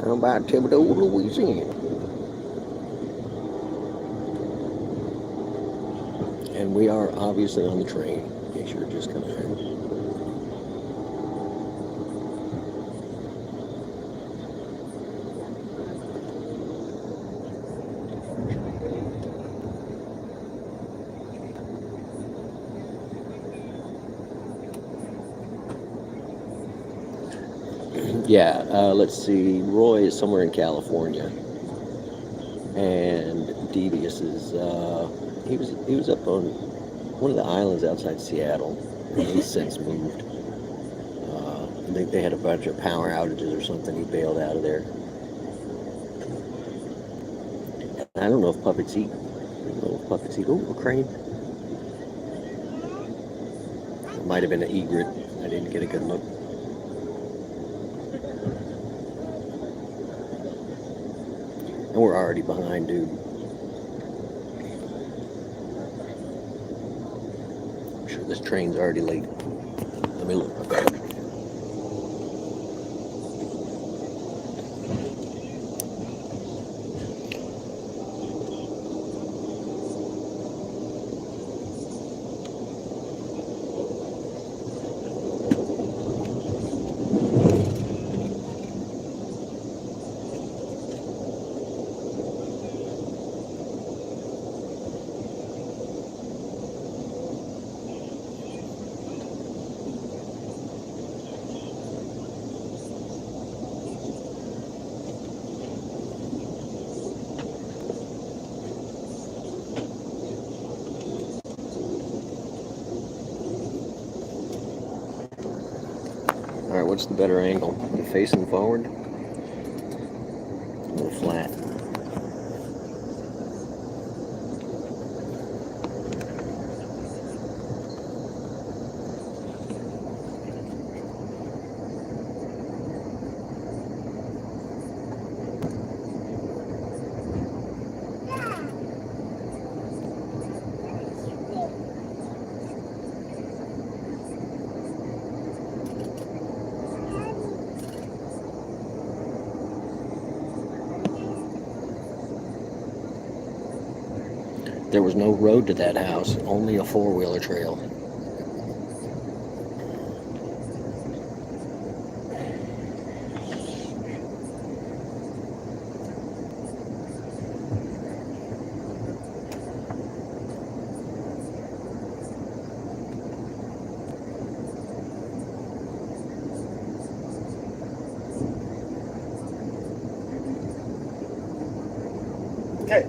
Down by Thibodeau, Louisiana. And we are obviously on the train, in case you're just coming in. Yeah, let's see. Roy is somewhere in California, and Devious is he was up on one of the islands outside Seattle, and he's since moved. I think they had a bunch of power outages or something. He bailed out of there. I don't know if puppets eat. Oh, a crane. It might have been an egret. I didn't get a good look. And we're already behind, dude. I'm sure this train's already late. Let me look. Alright, what's the better angle? The facing forward? Or flat? There was no road to that house, only a four-wheeler trail. Okay.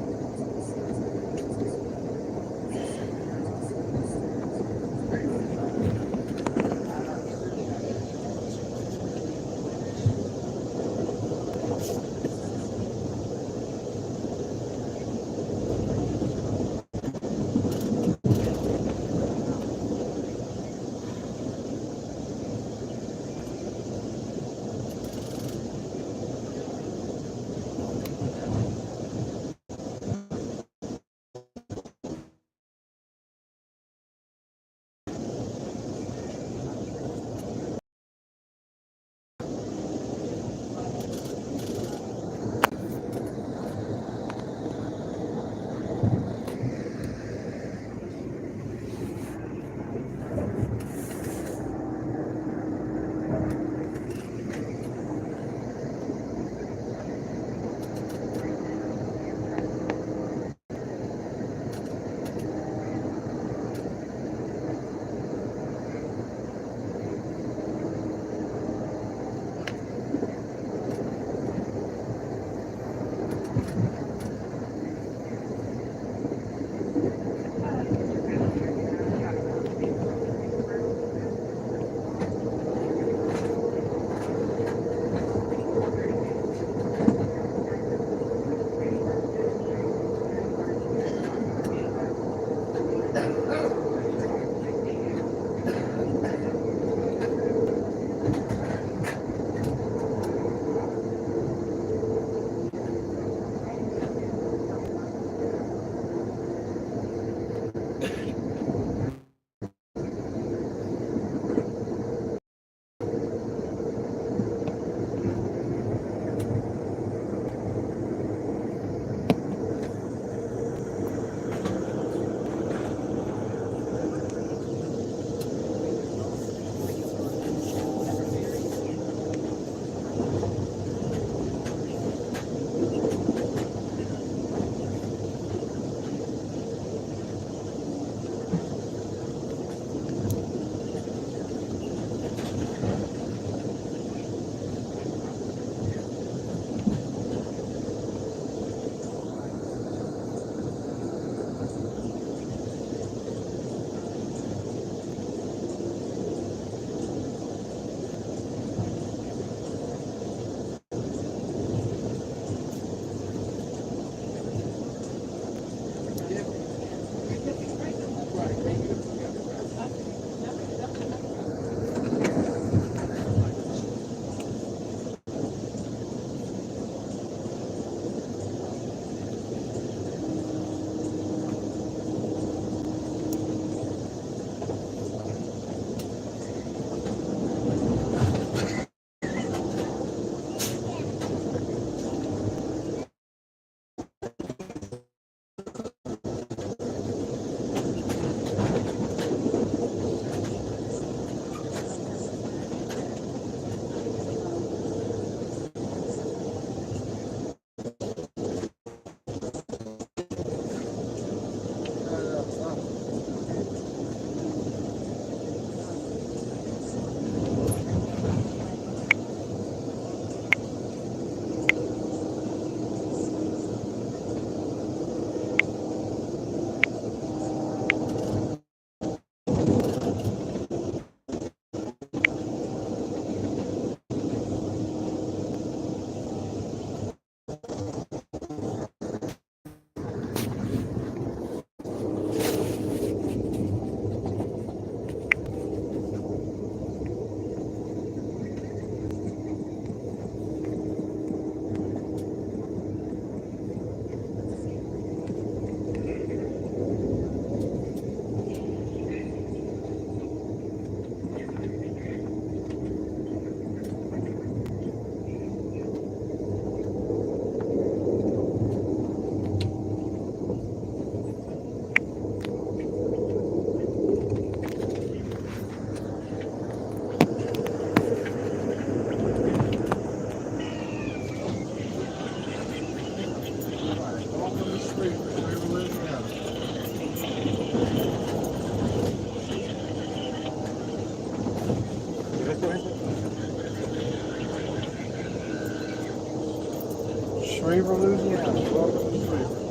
Shreveport, Louisiana. Welcome to Shreveport.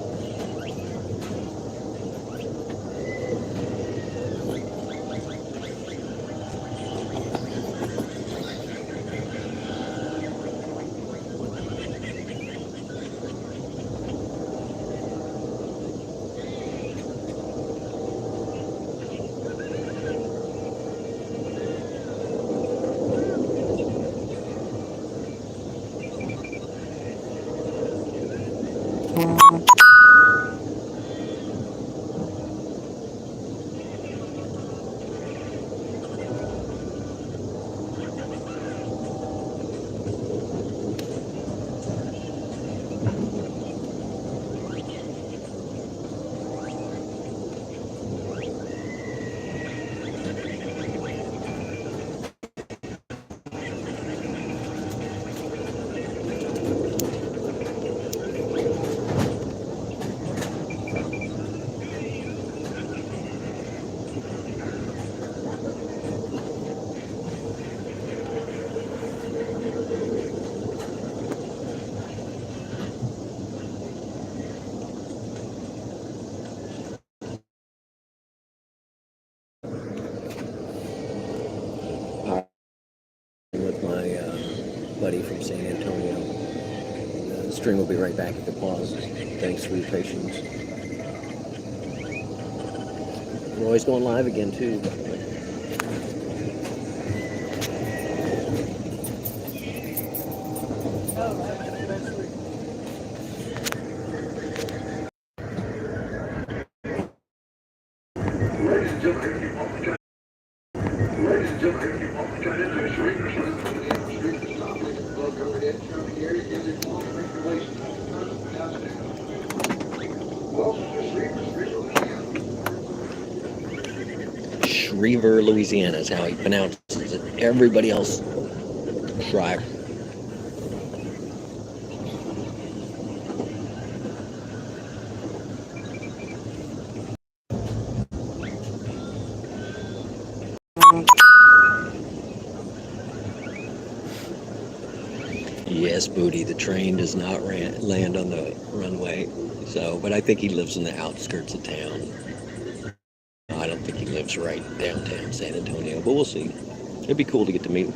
With my buddy from San Antonio. The stream will be right back if it pauses. Thanks for your patience. We're always going live again too. Shriver, Louisiana is how he pronounces it. Everybody else, Shriver. Yes, Booty, the train does not land on the runway. So, but I think he lives in the outskirts of town. I don't think he lives right downtown San Antonio, but we'll see. It'd be cool to get to meet him.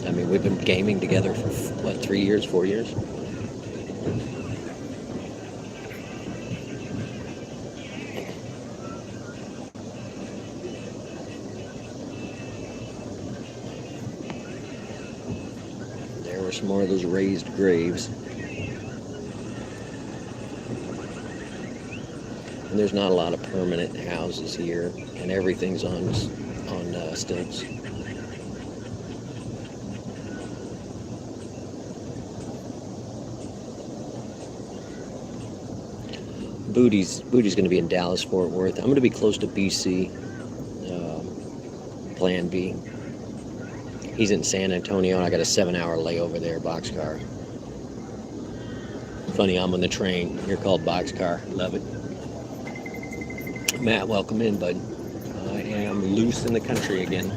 I mean, we've been gaming together for, what, 3 years, 4 years? There were some more of those raised graves. And there's not a lot of permanent houses here, and everything's on stilts. Booty's going to be in Dallas, Fort Worth. I'm going to be close to BC, Plan B. He's in San Antonio, and I got a 7-hour layover there, boxcar. Funny, I'm on the train. You're called boxcar. Love it. Matt, welcome in, bud. I am loose in the country again.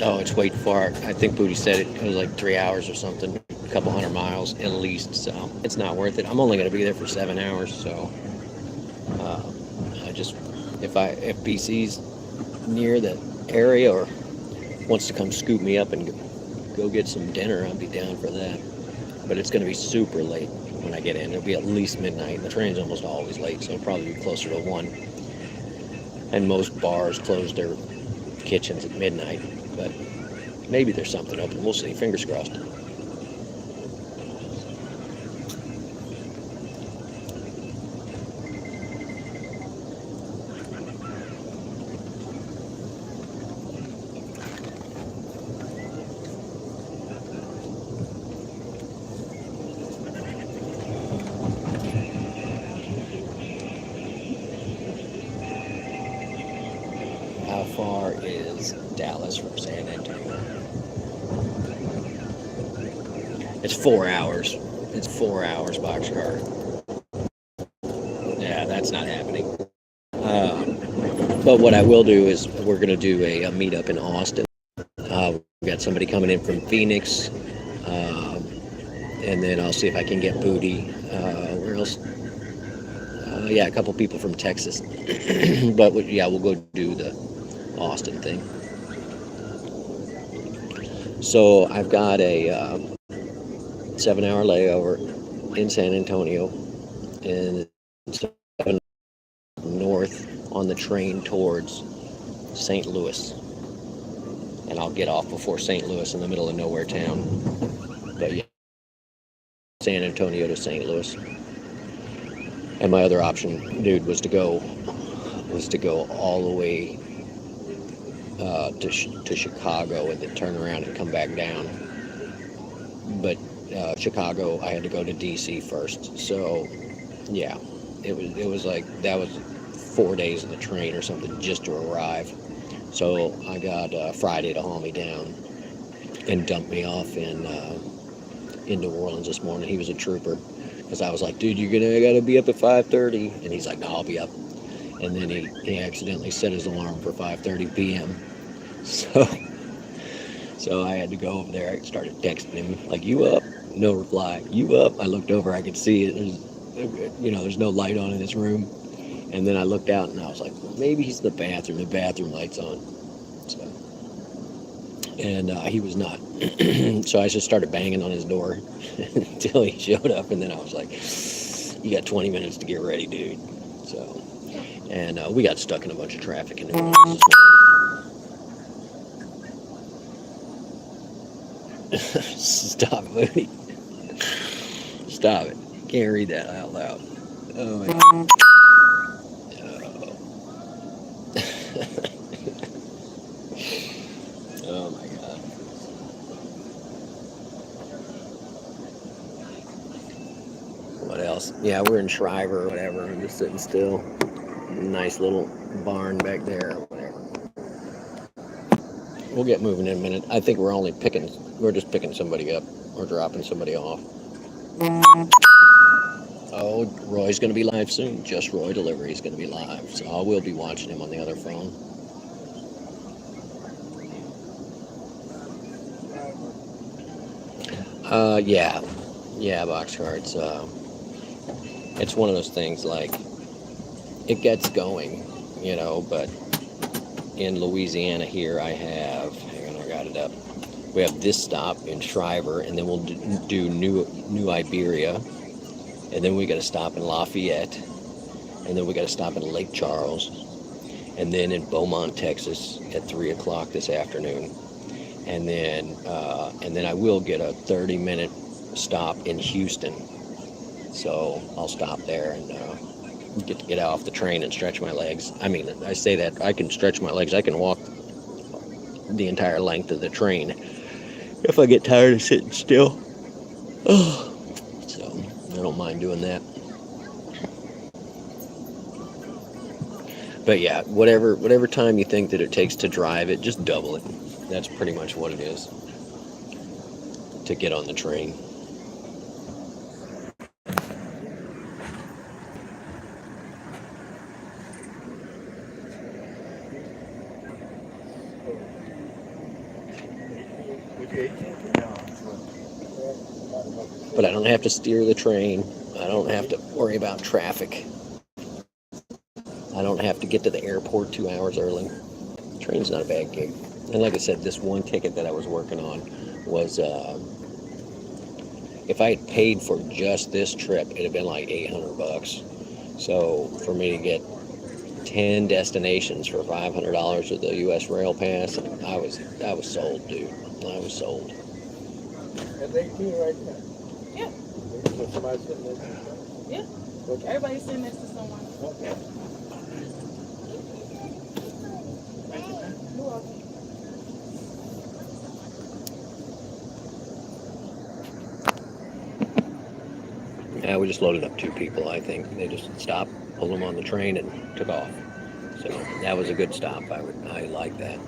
Oh, it's way far. I think Booty said it was like 3 hours or something, a couple 100 miles at least. So it's not worth it. I'm only going to be there for 7 hours. So I just, if BC's near the area or wants to come scoop me up and go get some dinner, I'll be down for that. But it's going to be super late when I get in. It'll be at least midnight. The train's almost always late, so it'll probably be closer to 1. And most bars close their kitchens at midnight. But maybe there's something open. We'll see. Fingers crossed. How far is Dallas from San Antonio? It's 4 hours. It's 4 hours, Boxcar. Yeah, that's not happening. But what I will do is we're going to do a meetup in Austin. We've got somebody coming in from Phoenix. And then I'll see if I can get Booty. Where else? Yeah, a couple people from Texas. But we'll go do the Austin thing. So I've got a 7-hour layover in San Antonio and 7 north on the train towards St. Louis. And I'll get off before St. Louis in the middle of nowhere town. But yeah, San Antonio to St. Louis. And my other option, dude, was to go all the way to Chicago and then turn around and come back down. But Chicago, I had to go to DC first. So yeah, it was like that was 4 days in the train or something just to arrive. So I got Friday to haul me down and dump me off in New Orleans this morning. He was a trooper because I was like, dude, I gotta be up at 5:30, and he's like, no, I'll be up. And then he accidentally set his alarm for 5:30 p.m. So I had to go over there. I started texting him like, you up? No reply. You up? I looked over. I could see it. There's no light on in his room. And then I looked out and I was like, well, maybe he's in the bathroom. The bathroom light's on. So, and he was not. So I just started banging on his door until he showed up. And then I was like, you got 20 minutes to get ready, dude. So, and we got stuck in a bunch of traffic in New Orleans this morning. Stop, Moody. Stop it. Can't read that out loud. Oh my God. Oh my God. What else? Yeah, we're in Shriver or whatever. I'm just sitting still. Nice little barn back there or whatever. We'll get moving in a minute. I think we're just picking somebody up or dropping somebody off. Oh, Roy's going to be live soon. Just Roy Delivery is going to be live. So I will be watching him on the other phone. Yeah, Boxcar. It's one of those things like it gets going, but in Louisiana here I got it up. We have this stop in Shriver, and then we'll do New Iberia, and then we got to stop in Lafayette, and then we got to stop in Lake Charles, and then in Beaumont, Texas at 3:00 this afternoon. And then I will get a 30-minute stop in Houston. So I'll stop there and get off the train and stretch my legs. I mean, I say that I can stretch my legs. I can walk the entire length of the train if I get tired of sitting still. So I don't mind doing that. But yeah, whatever time you think that it takes to drive it, just double it. That's pretty much what it is to get on the train. But I don't have to steer the train. I don't have to worry about traffic. I don't have to get to the airport 2 hours early. The train's not a bad gig. And like I said, this one ticket that I was working on was, if I had paid for just this trip, it'd have been like $800. So for me to get 10 destinations for $500 with the U.S. Rail Pass, I was sold, dude. I was sold. And they do right now. Yeah. Somebody sitting there. Yeah. Okay. Everybody's sitting next to someone. Okay. You're welcome. Yeah, we just loaded up 2 people, I think. They just stopped, pulled them on the train, and took off. So So that was a good stop. I like that.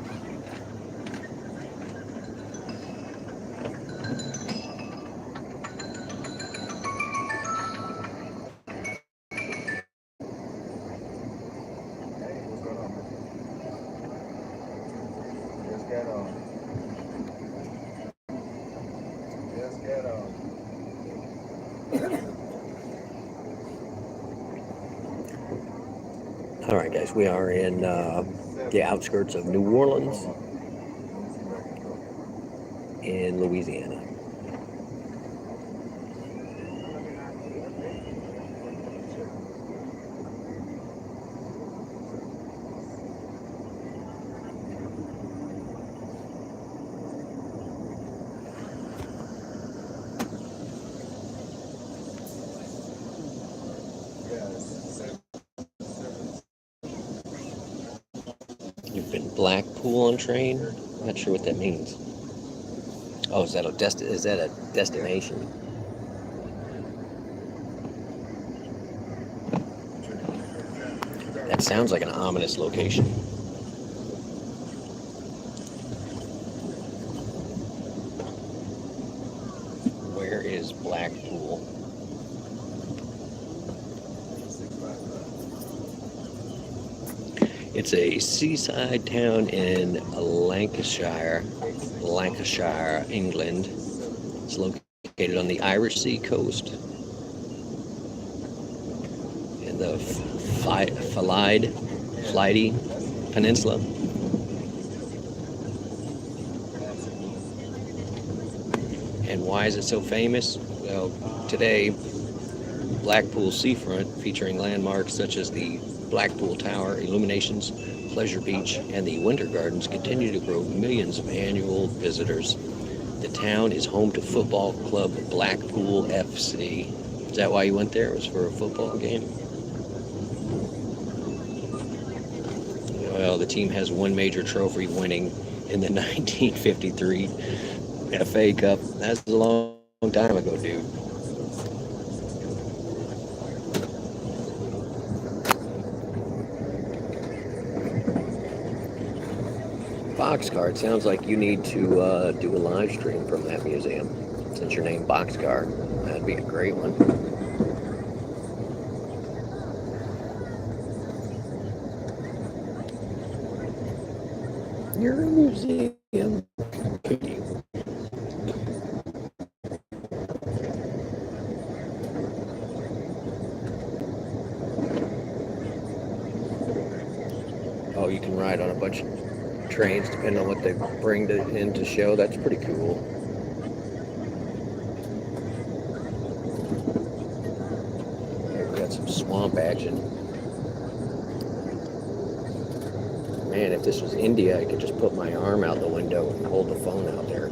All right, guys, we are in the outskirts of New Orleans in Louisiana. You've been Blackpool on train? Not sure what that means. Oh, is that a destination? That sounds like an ominous location. Where is Blackpool? It's a seaside town in Lancashire, England. It's located on the Irish Sea coast in the Flighty Peninsula. And why is it so famous? Well, today, Blackpool seafront, featuring landmarks such as the Blackpool Tower, Illuminations, Pleasure Beach, and the Winter Gardens, continue to grow millions of annual visitors. The town is home to football club Blackpool FC. Is that why you went there? It was for a football game? Well, the team has one major trophy, winning in the 1953 FA Cup. That's a long time ago, dude. Boxcar. It sounds like you need to do a live stream from that museum. Since your name Boxcar, that'd be a great one. You're a museum. Oh, you can ride on a bunch of trains depending on what they bring in to show. That's pretty cool. Here we got some swamp action. Man, if this was India, I could just put my arm out the window and hold the phone out there.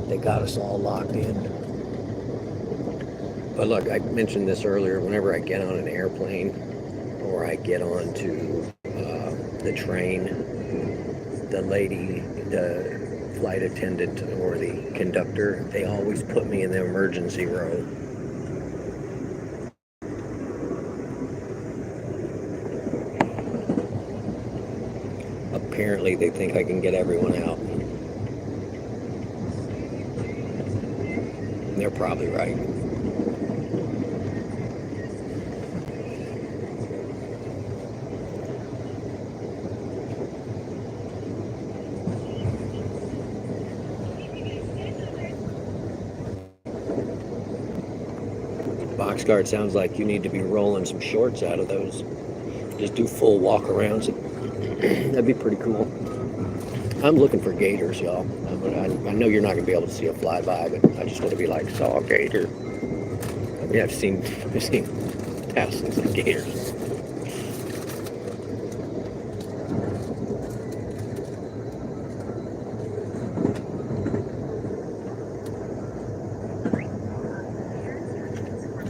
They got us all locked in. But look, I mentioned this earlier, whenever I get on an airplane or I get onto the train, the lady, the flight attendant or the conductor, they always put me in the emergency row. Apparently they think I can get everyone out. And they're probably right. Boxcar, it sounds like you need to be rolling some shorts out of those. Just do full walk arounds. That'd be pretty cool. I'm looking for gators, y'all. I know you're not going to be able to see a flyby, but I just want to be like, saw a gator. Yeah, I've seen thousands of gators.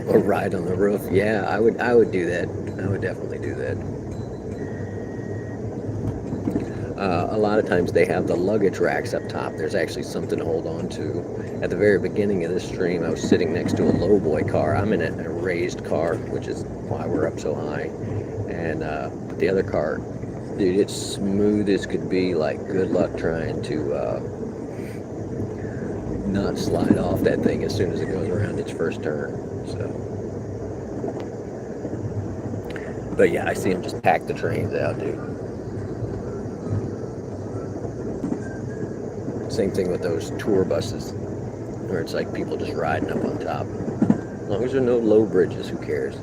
Or ride on the roof. Yeah, I would do that. I would definitely do that. A lot of times they have the luggage racks up top. There's actually something to hold on to. At the very beginning of this stream, I was sitting next to a lowboy car. I'm in a raised car, which is why we're up so high. And the other car Dude, it's smooth as could be. Like, good luck trying to not slide off that thing as soon as it goes around its first turn. So, but yeah, I see them just pack the trains out, dude. Same thing with those tour buses, where it's like people just riding up on top. As long as there are no low bridges, who cares?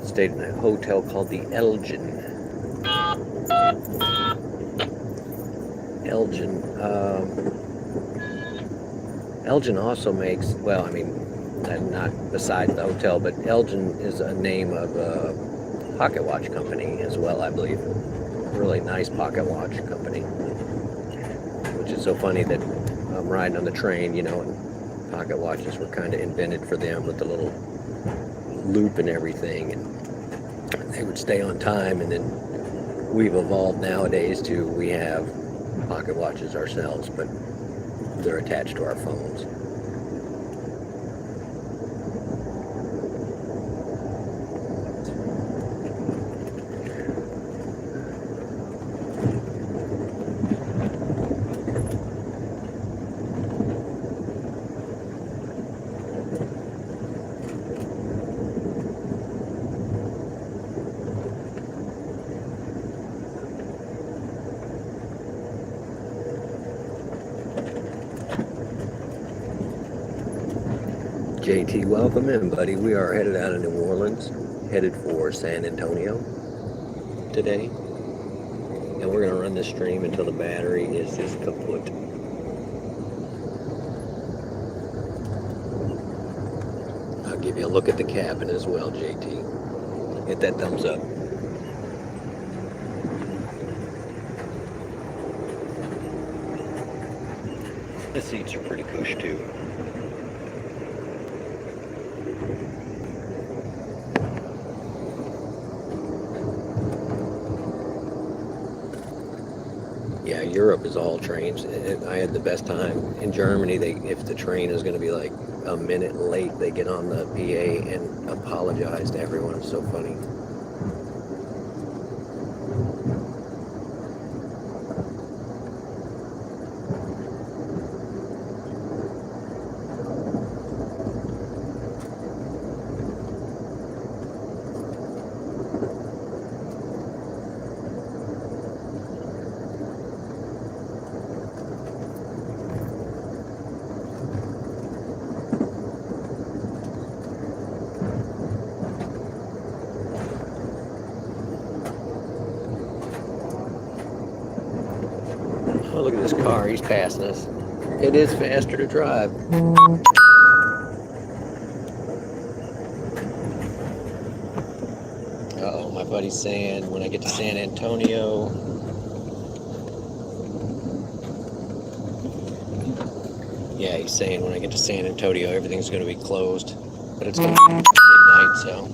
Stayed in a hotel called the Elgin. Elgin also makes, well, I mean, not besides the hotel, but Elgin is a name of a pocket watch company as well, I believe. Really nice pocket watch company. Which is so funny that I'm riding on the train, you know, and pocket watches were kind of invented for them with the little loop and everything, and they would stay on time. And then we've evolved nowadays to, we have pocket watches ourselves, but they're attached to our phones. JT, welcome in, buddy. We are headed out of New Orleans, headed for San Antonio today. And we're going to run this stream until the battery is kaput. I'll give you a look at the cabin as well, JT. Hit that thumbs up. The seats are pretty cush too. Yeah, Europe is all trains. I had the best time in Germany. If the train is going to be like a minute late, they get on the PA and apologize to everyone. It's so funny. Oh, look at this car. He's passing us. It is faster to drive. Uh-oh, my buddy's saying when I get to San Antonio. Yeah, he's saying when I get to San Antonio, everything's going to be closed. But it's going to be midnight, so.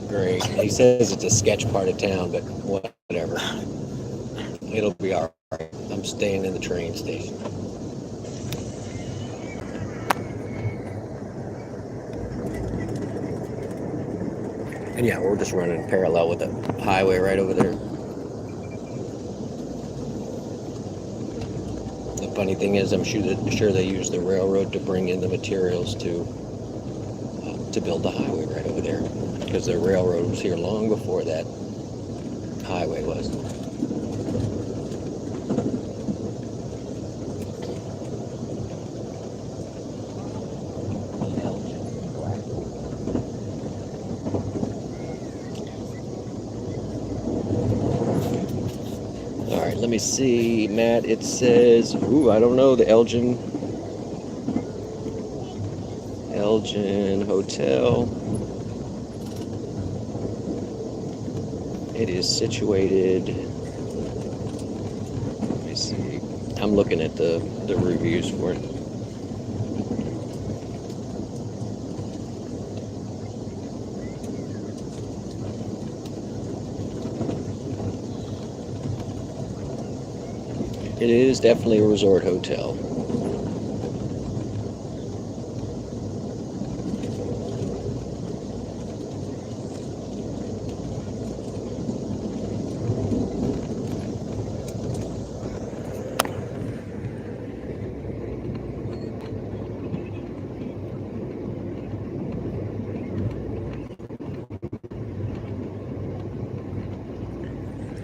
Great. He says it's a sketch part of town, but whatever. It'll be all right. I'm staying in the train station. And yeah, we're just running parallel with the highway right over there. The funny thing is, I'm sure they use the railroad to bring in the materials to build the highway right over there. Because the railroad was here long before that highway was. All right, let me see, Matt. It says, ooh, I don't know, the Elgin Hotel. It is situated, let me see, I'm looking at the reviews for it. It is definitely a resort hotel.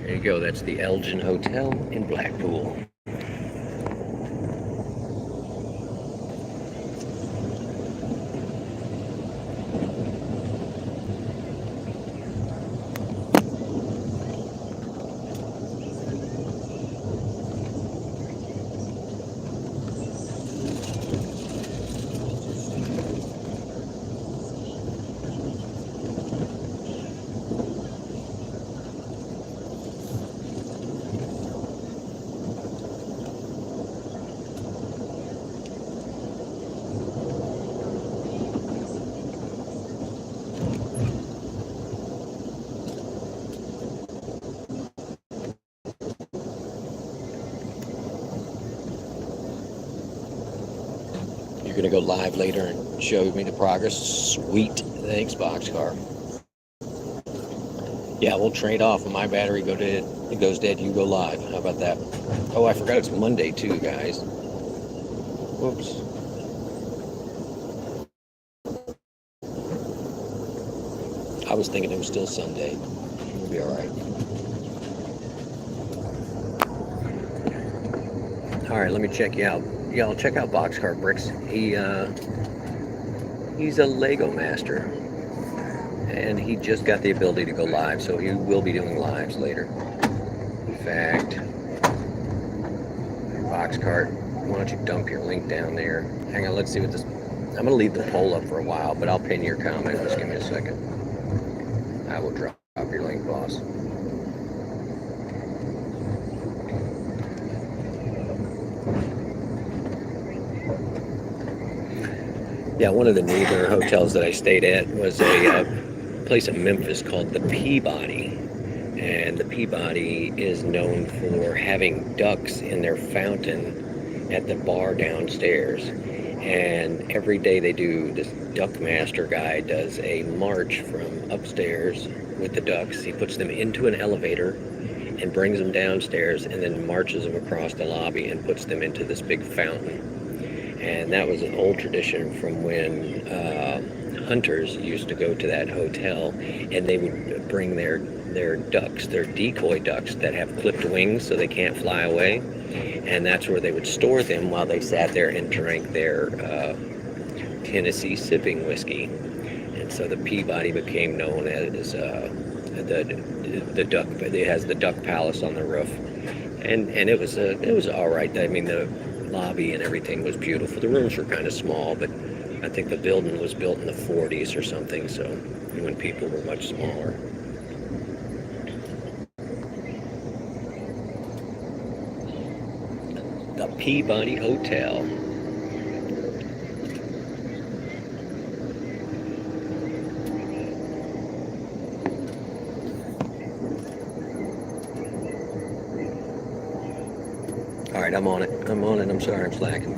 There you go. That's the Elgin Hotel in Blackpool. You're going to go live later and show me the progress? Sweet. Thanks, Boxcar. Yeah, we'll trade off. When my battery goes dead, you go live. How about that? Oh, I forgot it's Monday too, guys. Whoops. I was thinking it was still Sunday. We'll be all right. All right, let me check you out. Y'all check out Boxcar Bricks. He's a Lego master, and he just got the ability to go live, so he will be doing lives later. In fact, Boxcar, why don't you dump your link down there? Hang on, let's see what this. I'm gonna leave the poll up for a while, but I'll pin your comment. Just give me a second. I will drop your link, boss. Yeah, one of the neater hotels that I stayed at was a place in Memphis called the Peabody. And the Peabody is known for having ducks in their fountain at the bar downstairs. And every day they do, this duck master guy does a march from upstairs with the ducks. He puts them into an elevator and brings them downstairs and then marches them across the lobby and puts them into this big fountain. And that was an old tradition from when hunters used to go to that hotel, and they would bring their ducks, their decoy ducks that have clipped wings so they can't fly away. And that's where they would store them while they sat there and drank their Tennessee sipping whiskey. And so the Peabody became known as the duck. It has the Duck Palace on the roof, and it was all right. I mean, the lobby and everything was beautiful. The rooms were kind of small, but I think the building was built in the 40s or something, so when people were much smaller. The Peabody Hotel. All right, I'm on it. I'm sorry, I'm slacking.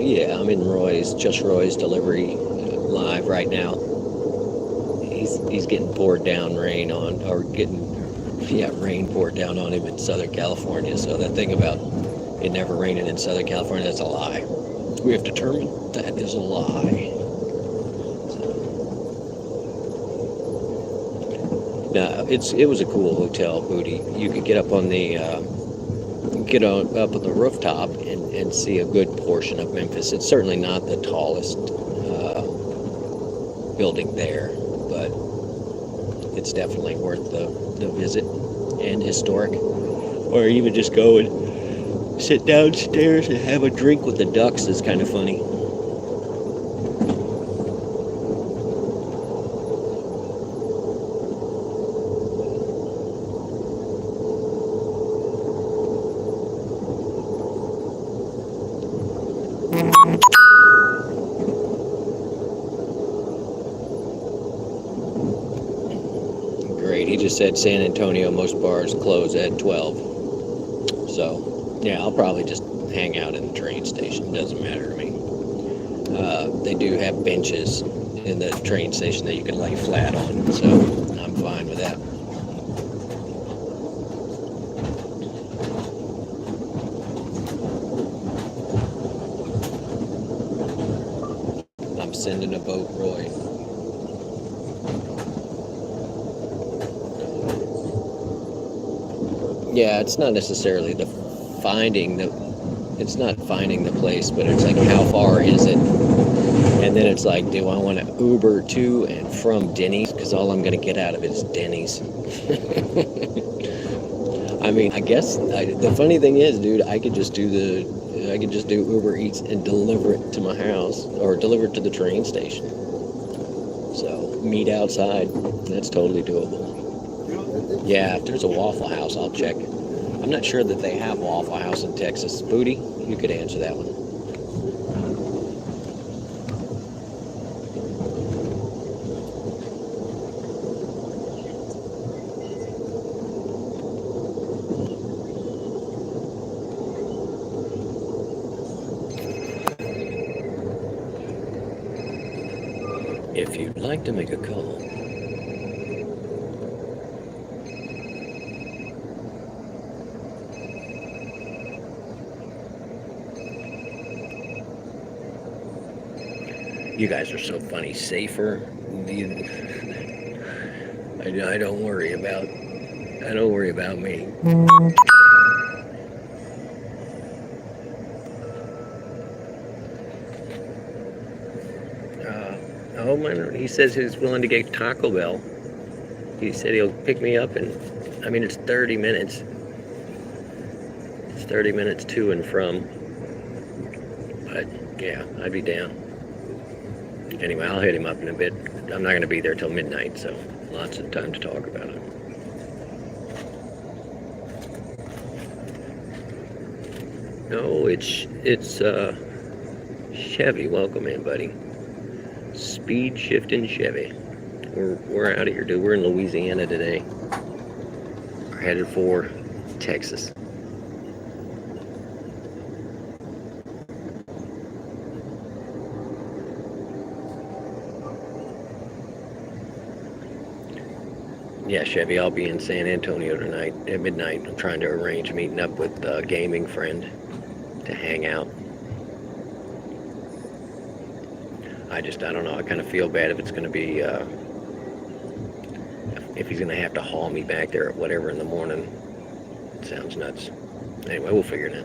yeah, I'm in Roy's, just Roy's delivery live right now. He's getting poured down rain on, or rain poured down on him in Southern California. So that thing about it never raining in Southern California, that's a lie. We have determined that is a lie. No, it was a cool hotel, Booty. You could get up on the rooftop and see a good portion of Memphis. It's certainly not the tallest building there, but it's definitely worth the visit and historic. Or even just go and sit downstairs and have a drink with the ducks is kind of funny. Great. He just said San Antonio, most bars close at 12. So, yeah, I'll probably just hang out in the train station. Doesn't matter to me. They do have benches in the train station that you can lay flat on, so I'm fine with that. I'm sending a boat, Roy. Yeah, it's not necessarily it's not finding the place, but it's like, how far is it? And then it's like, do I want to Uber to and from Denny's? Because all I'm going to get out of it is Denny's. I mean, I guess the funny thing is, dude, I could just do Uber Eats and deliver it to my house, or deliver it to the train station. So meet outside. That's totally doable. Yeah, if there's a Waffle House, I'll check. I'm not sure that they have Waffle House in Texas. Booty, you could answer that one. If you'd like to make a call, you guys are so funny. Safer. I don't worry about me. Oh man, he says he's willing to get Taco Bell. He said he'll pick me up, and I mean, it's 30 minutes. It's 30 minutes to and from. But yeah, I'd be down. Anyway, I'll hit him up in a bit. I'm not going to be there till midnight, so lots of time to talk about it. No, it's Chevy. Welcome in, buddy. Speed shifting Chevy. We're out of here, dude. We're in Louisiana today. We're headed for Texas. Yeah, Chevy, I'll be in San Antonio tonight at midnight. I'm trying to arrange meeting up with a gaming friend to hang out. I don't know. I kind of feel bad if it's going to be, if he's going to have to haul me back there at whatever in the morning. It sounds nuts. Anyway, we'll figure it out.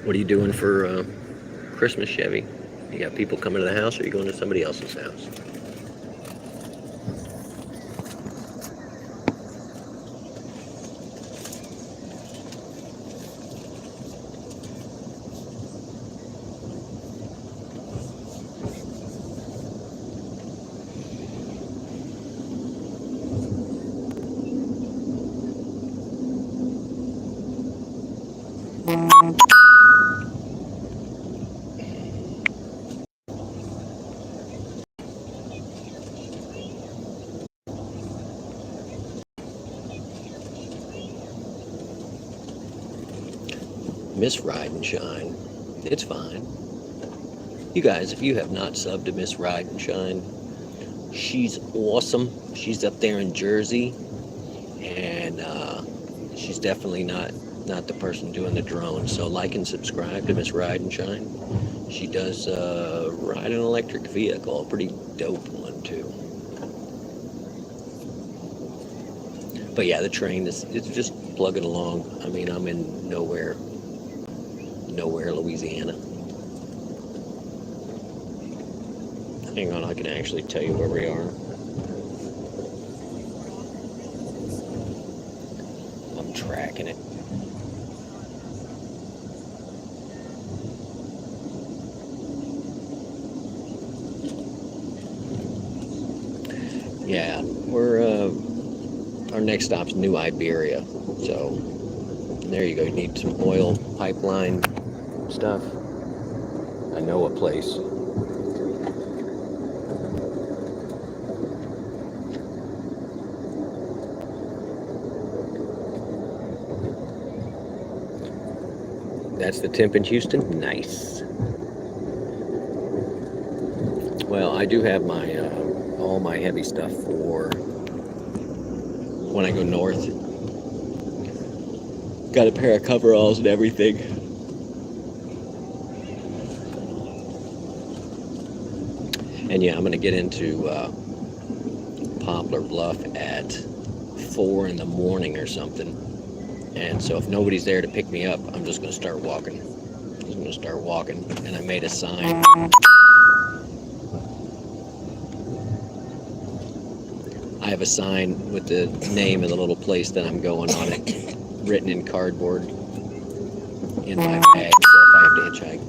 What are you doing for Christmas, Chevy? You got people coming to the house, or are you going to somebody else's house? Miss Ride and Shine. It's fine. You guys, if you have not subbed to Miss Ride and Shine, she's awesome. She's up there in Jersey, and she's definitely not the person doing the drone. So like and subscribe to Miss Ride and Shine. She does ride an electric vehicle, a pretty dope one too. But yeah, the train it's just plugging along. I mean, I'm in nowhere, Louisiana. Hang on, I can actually tell you where we are. I'm tracking it. Yeah, we're our next stop's New Iberia. So there you go. You need some oil pipeline stuff. I know a place. That's the temp in Houston. Nice. Well, I do have my all my heavy stuff for when I go north. Got a pair of coveralls and everything. And yeah, I'm gonna get into Poplar Bluff at 4 in the morning or something. And so if nobody's there to pick me up, I'm just gonna start walking. And I made a sign. I have a sign with the name of the little place that I'm going on it, written in cardboard in my bag, so if I have to hitchhike.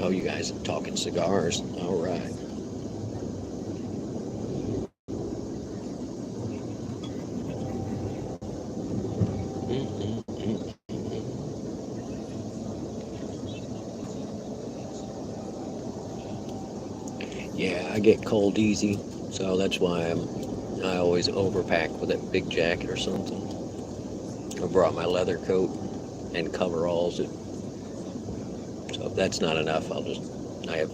Oh, you guys are talking cigars. All right. Yeah, I get cold easy, so that's why I always overpack with a big jacket or something. I brought my leather coat and coveralls. So if that's not enough, I have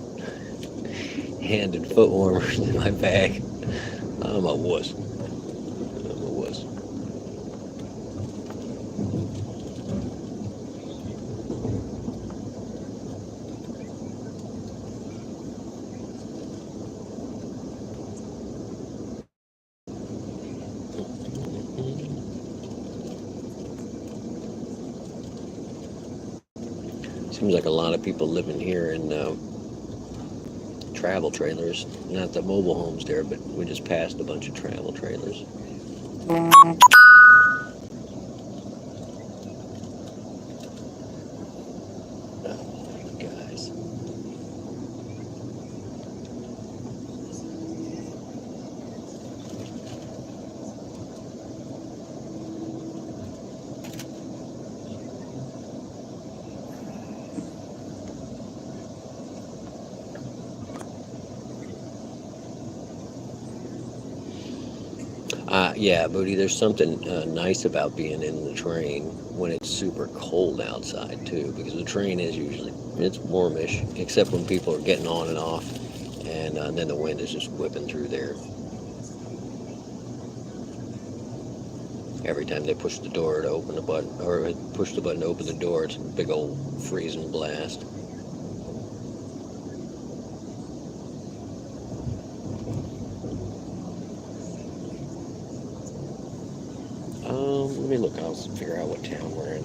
hand and foot warmers in my bag. I'm a wuss. Seems like a lot of people living here in travel trailers. Not the mobile homes there, but we just passed a bunch of travel trailers. Guys. Yeah, Booty, there's something nice about being in the train when it's super cold outside, too, because the train is usually, it's warmish, except when people are getting on and off, and then the wind is just whipping through there. Every time they push the door to open the button, or push the button to open the door, it's a big old freezing blast. Let me look. I'll figure out what town we're in.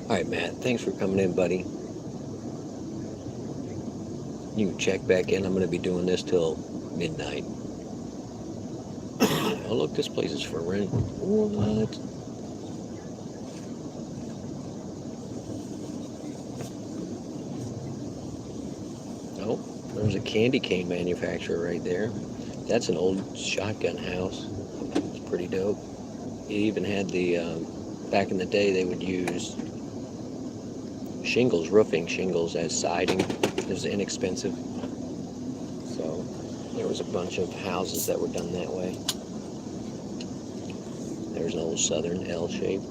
All right, Matt, thanks for coming in, buddy. You can check back in. I'm going to be doing this till midnight. Oh, look, this place is for rent. What? candy cane manufacturer right there. That's an old shotgun house. It's pretty dope. It even had the, back in the day, they would use shingles, roofing shingles as siding. It was inexpensive. So there was a bunch of houses that were done that way. There's an old southern L shape.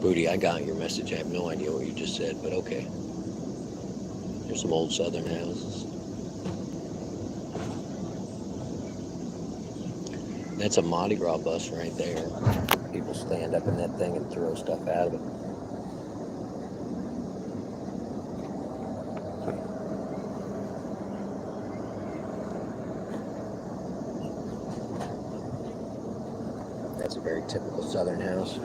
Booty, I got your message. I have no idea what you just said, but okay. There's some old southern houses. That's a Mardi Gras bus right there. People stand up in that thing and throw stuff out of it. That's a very typical southern house.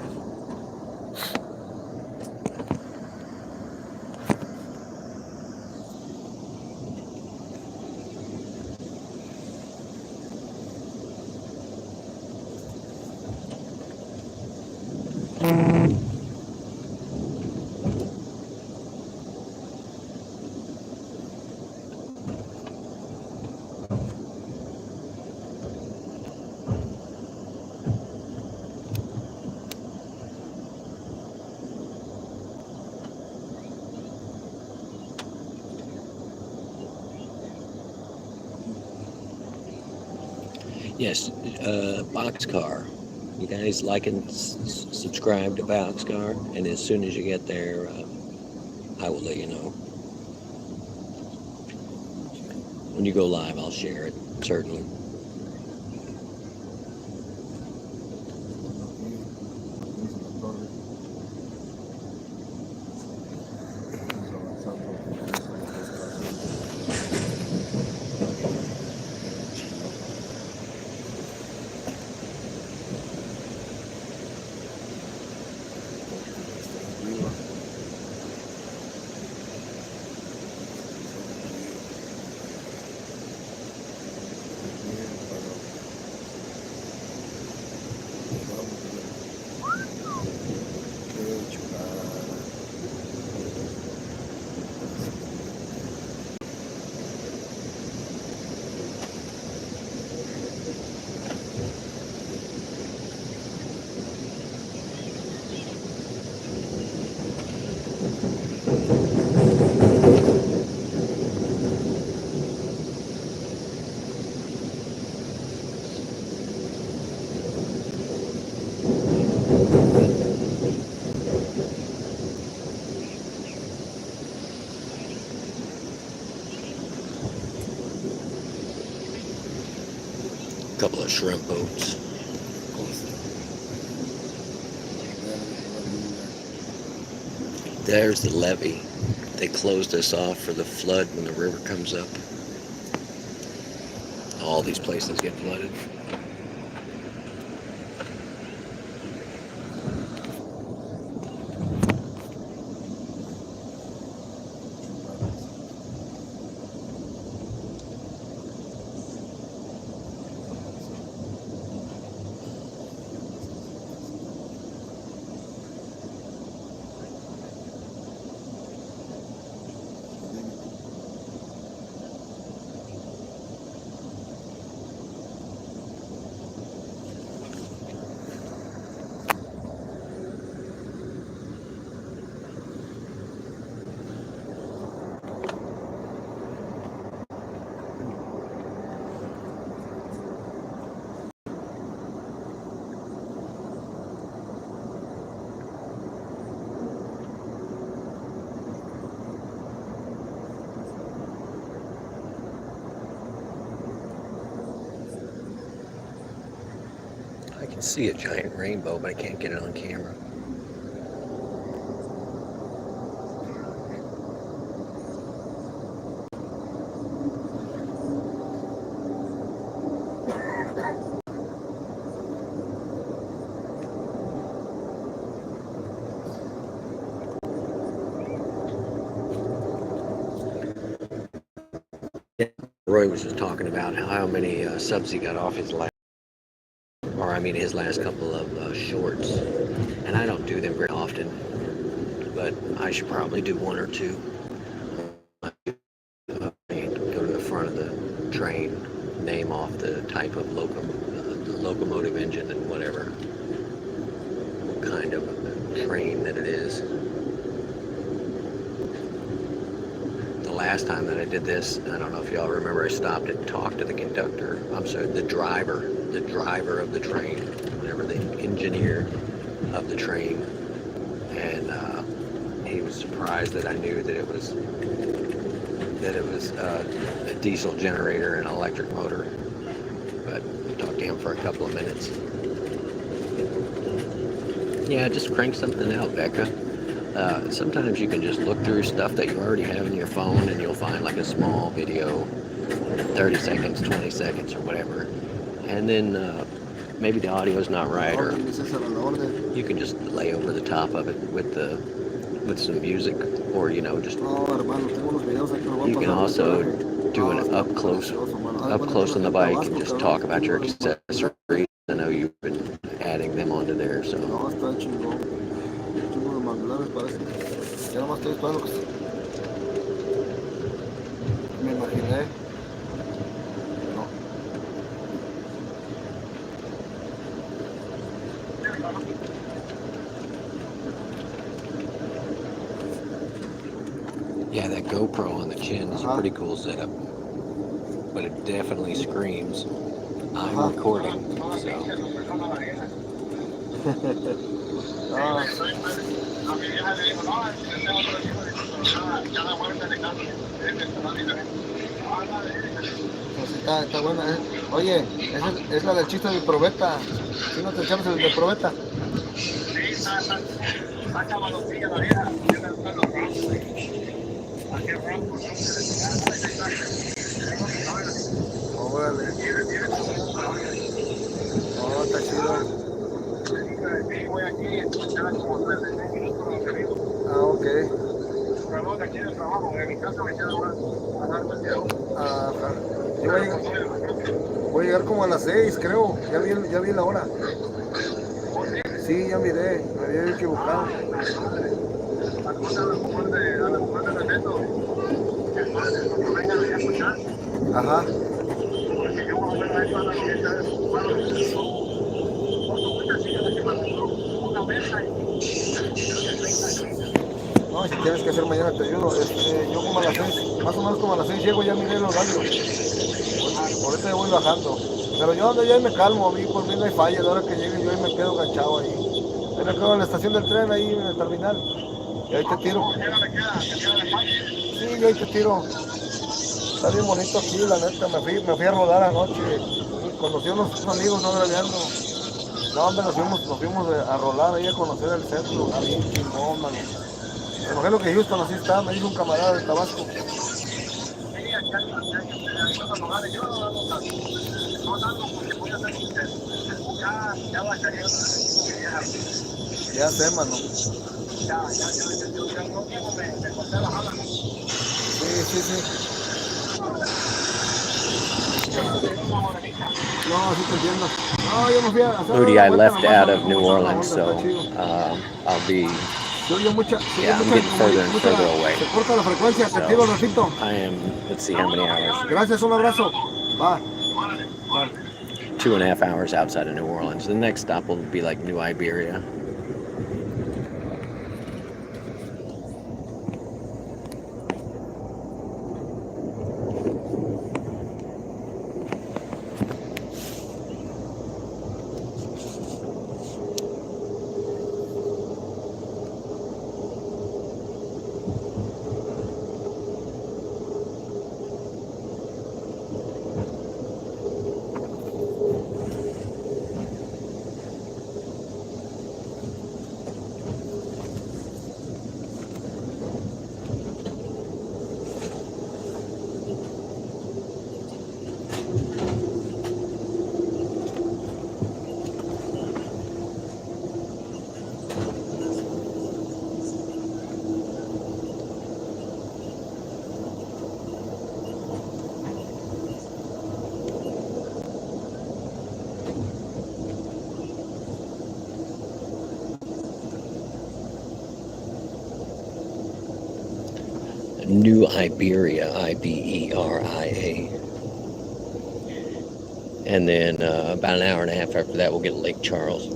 Yes, Boxcar. You guys like and subscribe to Boxcar, and as soon as you get there, I will let you know. When you go live, I'll share it, certainly. Couple of shrimp boats. There's the levee. They closed us off for the flood when the river comes up. All these places get flooded. I can see a giant rainbow, but I can't get it on camera. Roy was just talking about how many subs he got off his last, or I mean his last couple of shorts, and I don't do them very often, but I should probably do one or two. Go to the front of the train, name off the type of locomotive engine and whatever kind of train that it is. The last time that I did this, I don't know if y'all remember, I stopped and talked to the conductor. I'm sorry, the driver of the train, whatever, the engineer of the train, and he was surprised that I knew that it was a diesel generator and an electric motor. But I talked to him for a couple of minutes. Yeah, just crank something out, Becca. Sometimes you can just look through stuff that you already have in your phone and you'll find like a small video, 30 seconds, 20 seconds or whatever. And then maybe the audio's not right, or you can just lay over the top of it with some music, or just you can also do an up close on the bike and just talk about your accessories. I know you've been adding them onto there, so. Me imaginé. No. Yeah, that GoPro on the chin is a pretty cool setup, but it definitely screams, I'm recording, so. Está buena, ¿eh? Oye, es la del chiste del probeta. ¿Sí no te echamos el de probeta? Órale. No, está chido. Ah, ok. Ajá. Yo voy a llegar como a las 6, creo. Ya vi la hora. Sí, ya miré. Me había equivocado. Ajá. No, si tienes que hacer mañana te ayudo. Yo como a las 6, más o menos como a las 6 llego, ya miré el horario. Ahorita yo voy bajando. Pero yo ando ya y me calmo, por mí no hay falla. A la hora que llegue yo ahí me quedo enganchado ahí. Ahí me quedo en la estación del tren, ahí en el terminal. Y ahí te tiro. Sí, yo ahí te tiro. Está bien bonito aquí, la neta. Me fui a rodar anoche. Conocí a unos amigos, no grabeando. No, hombre, nos fuimos a rolar ahí a conocer el centro. Está bien chingón, mano. Me imagino que Houston así está, me dijo un camarada de Tabasco. Ya sé, mano. Sí. No, sí te entiendo. No, yo me fui a hacer Moody, I left out of New Orleans, so I'll be. I'm getting further and further away. Se corta la frecuencia, te tiro ratito. I am, let's see how many hours. Gracias, un abrazo. Bye. 2.5 hours outside of New Orleans. The next stop will be like New Iberia. New Iberia, Iberia. And then about an hour and a half after that, we'll get Lake Charles.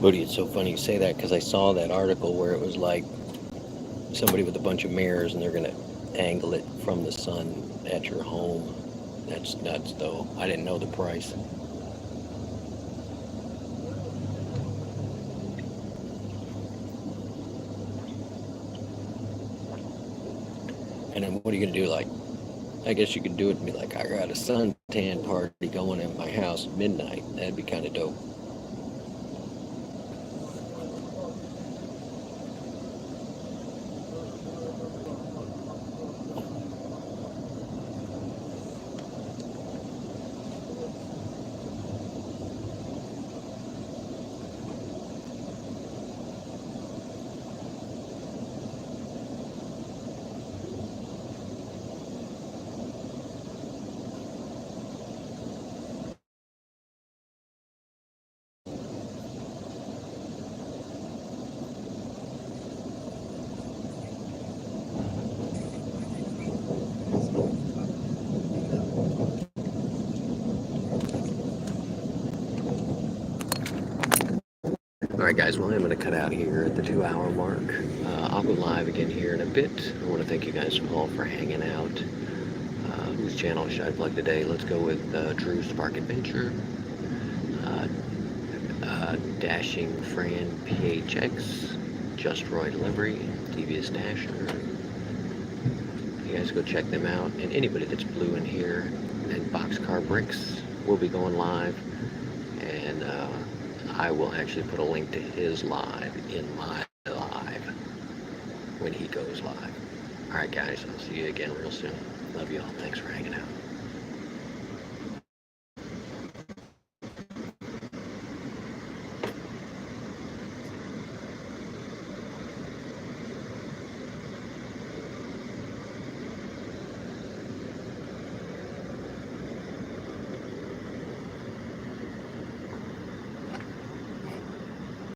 Bodie, it's so funny you say that because I saw that article where it was like somebody with a bunch of mirrors and they're going to angle it from the sun at your home. That's nuts, though. I didn't know the price. And then what are you going to do? Like, I guess you could do it and be like, I got a suntan party going at my house at midnight. That'd be kind of dope. Alright guys, well I'm going to cut out here at the 2-hour mark. I'll go live again here in a bit. I want to thank you guys all for hanging out. Whose channel should I plug today? Let's go with Drew Spark Adventure. Dashing Fran PHX. Just Roy Delivery. Devious Dasher. You guys go check them out. And anybody that's blue in here, and Boxcar Bricks will be going live. And I will actually put a link to his live in my live when he goes live. All right, guys, I'll see you again real soon. Love you all. Thanks for hanging out.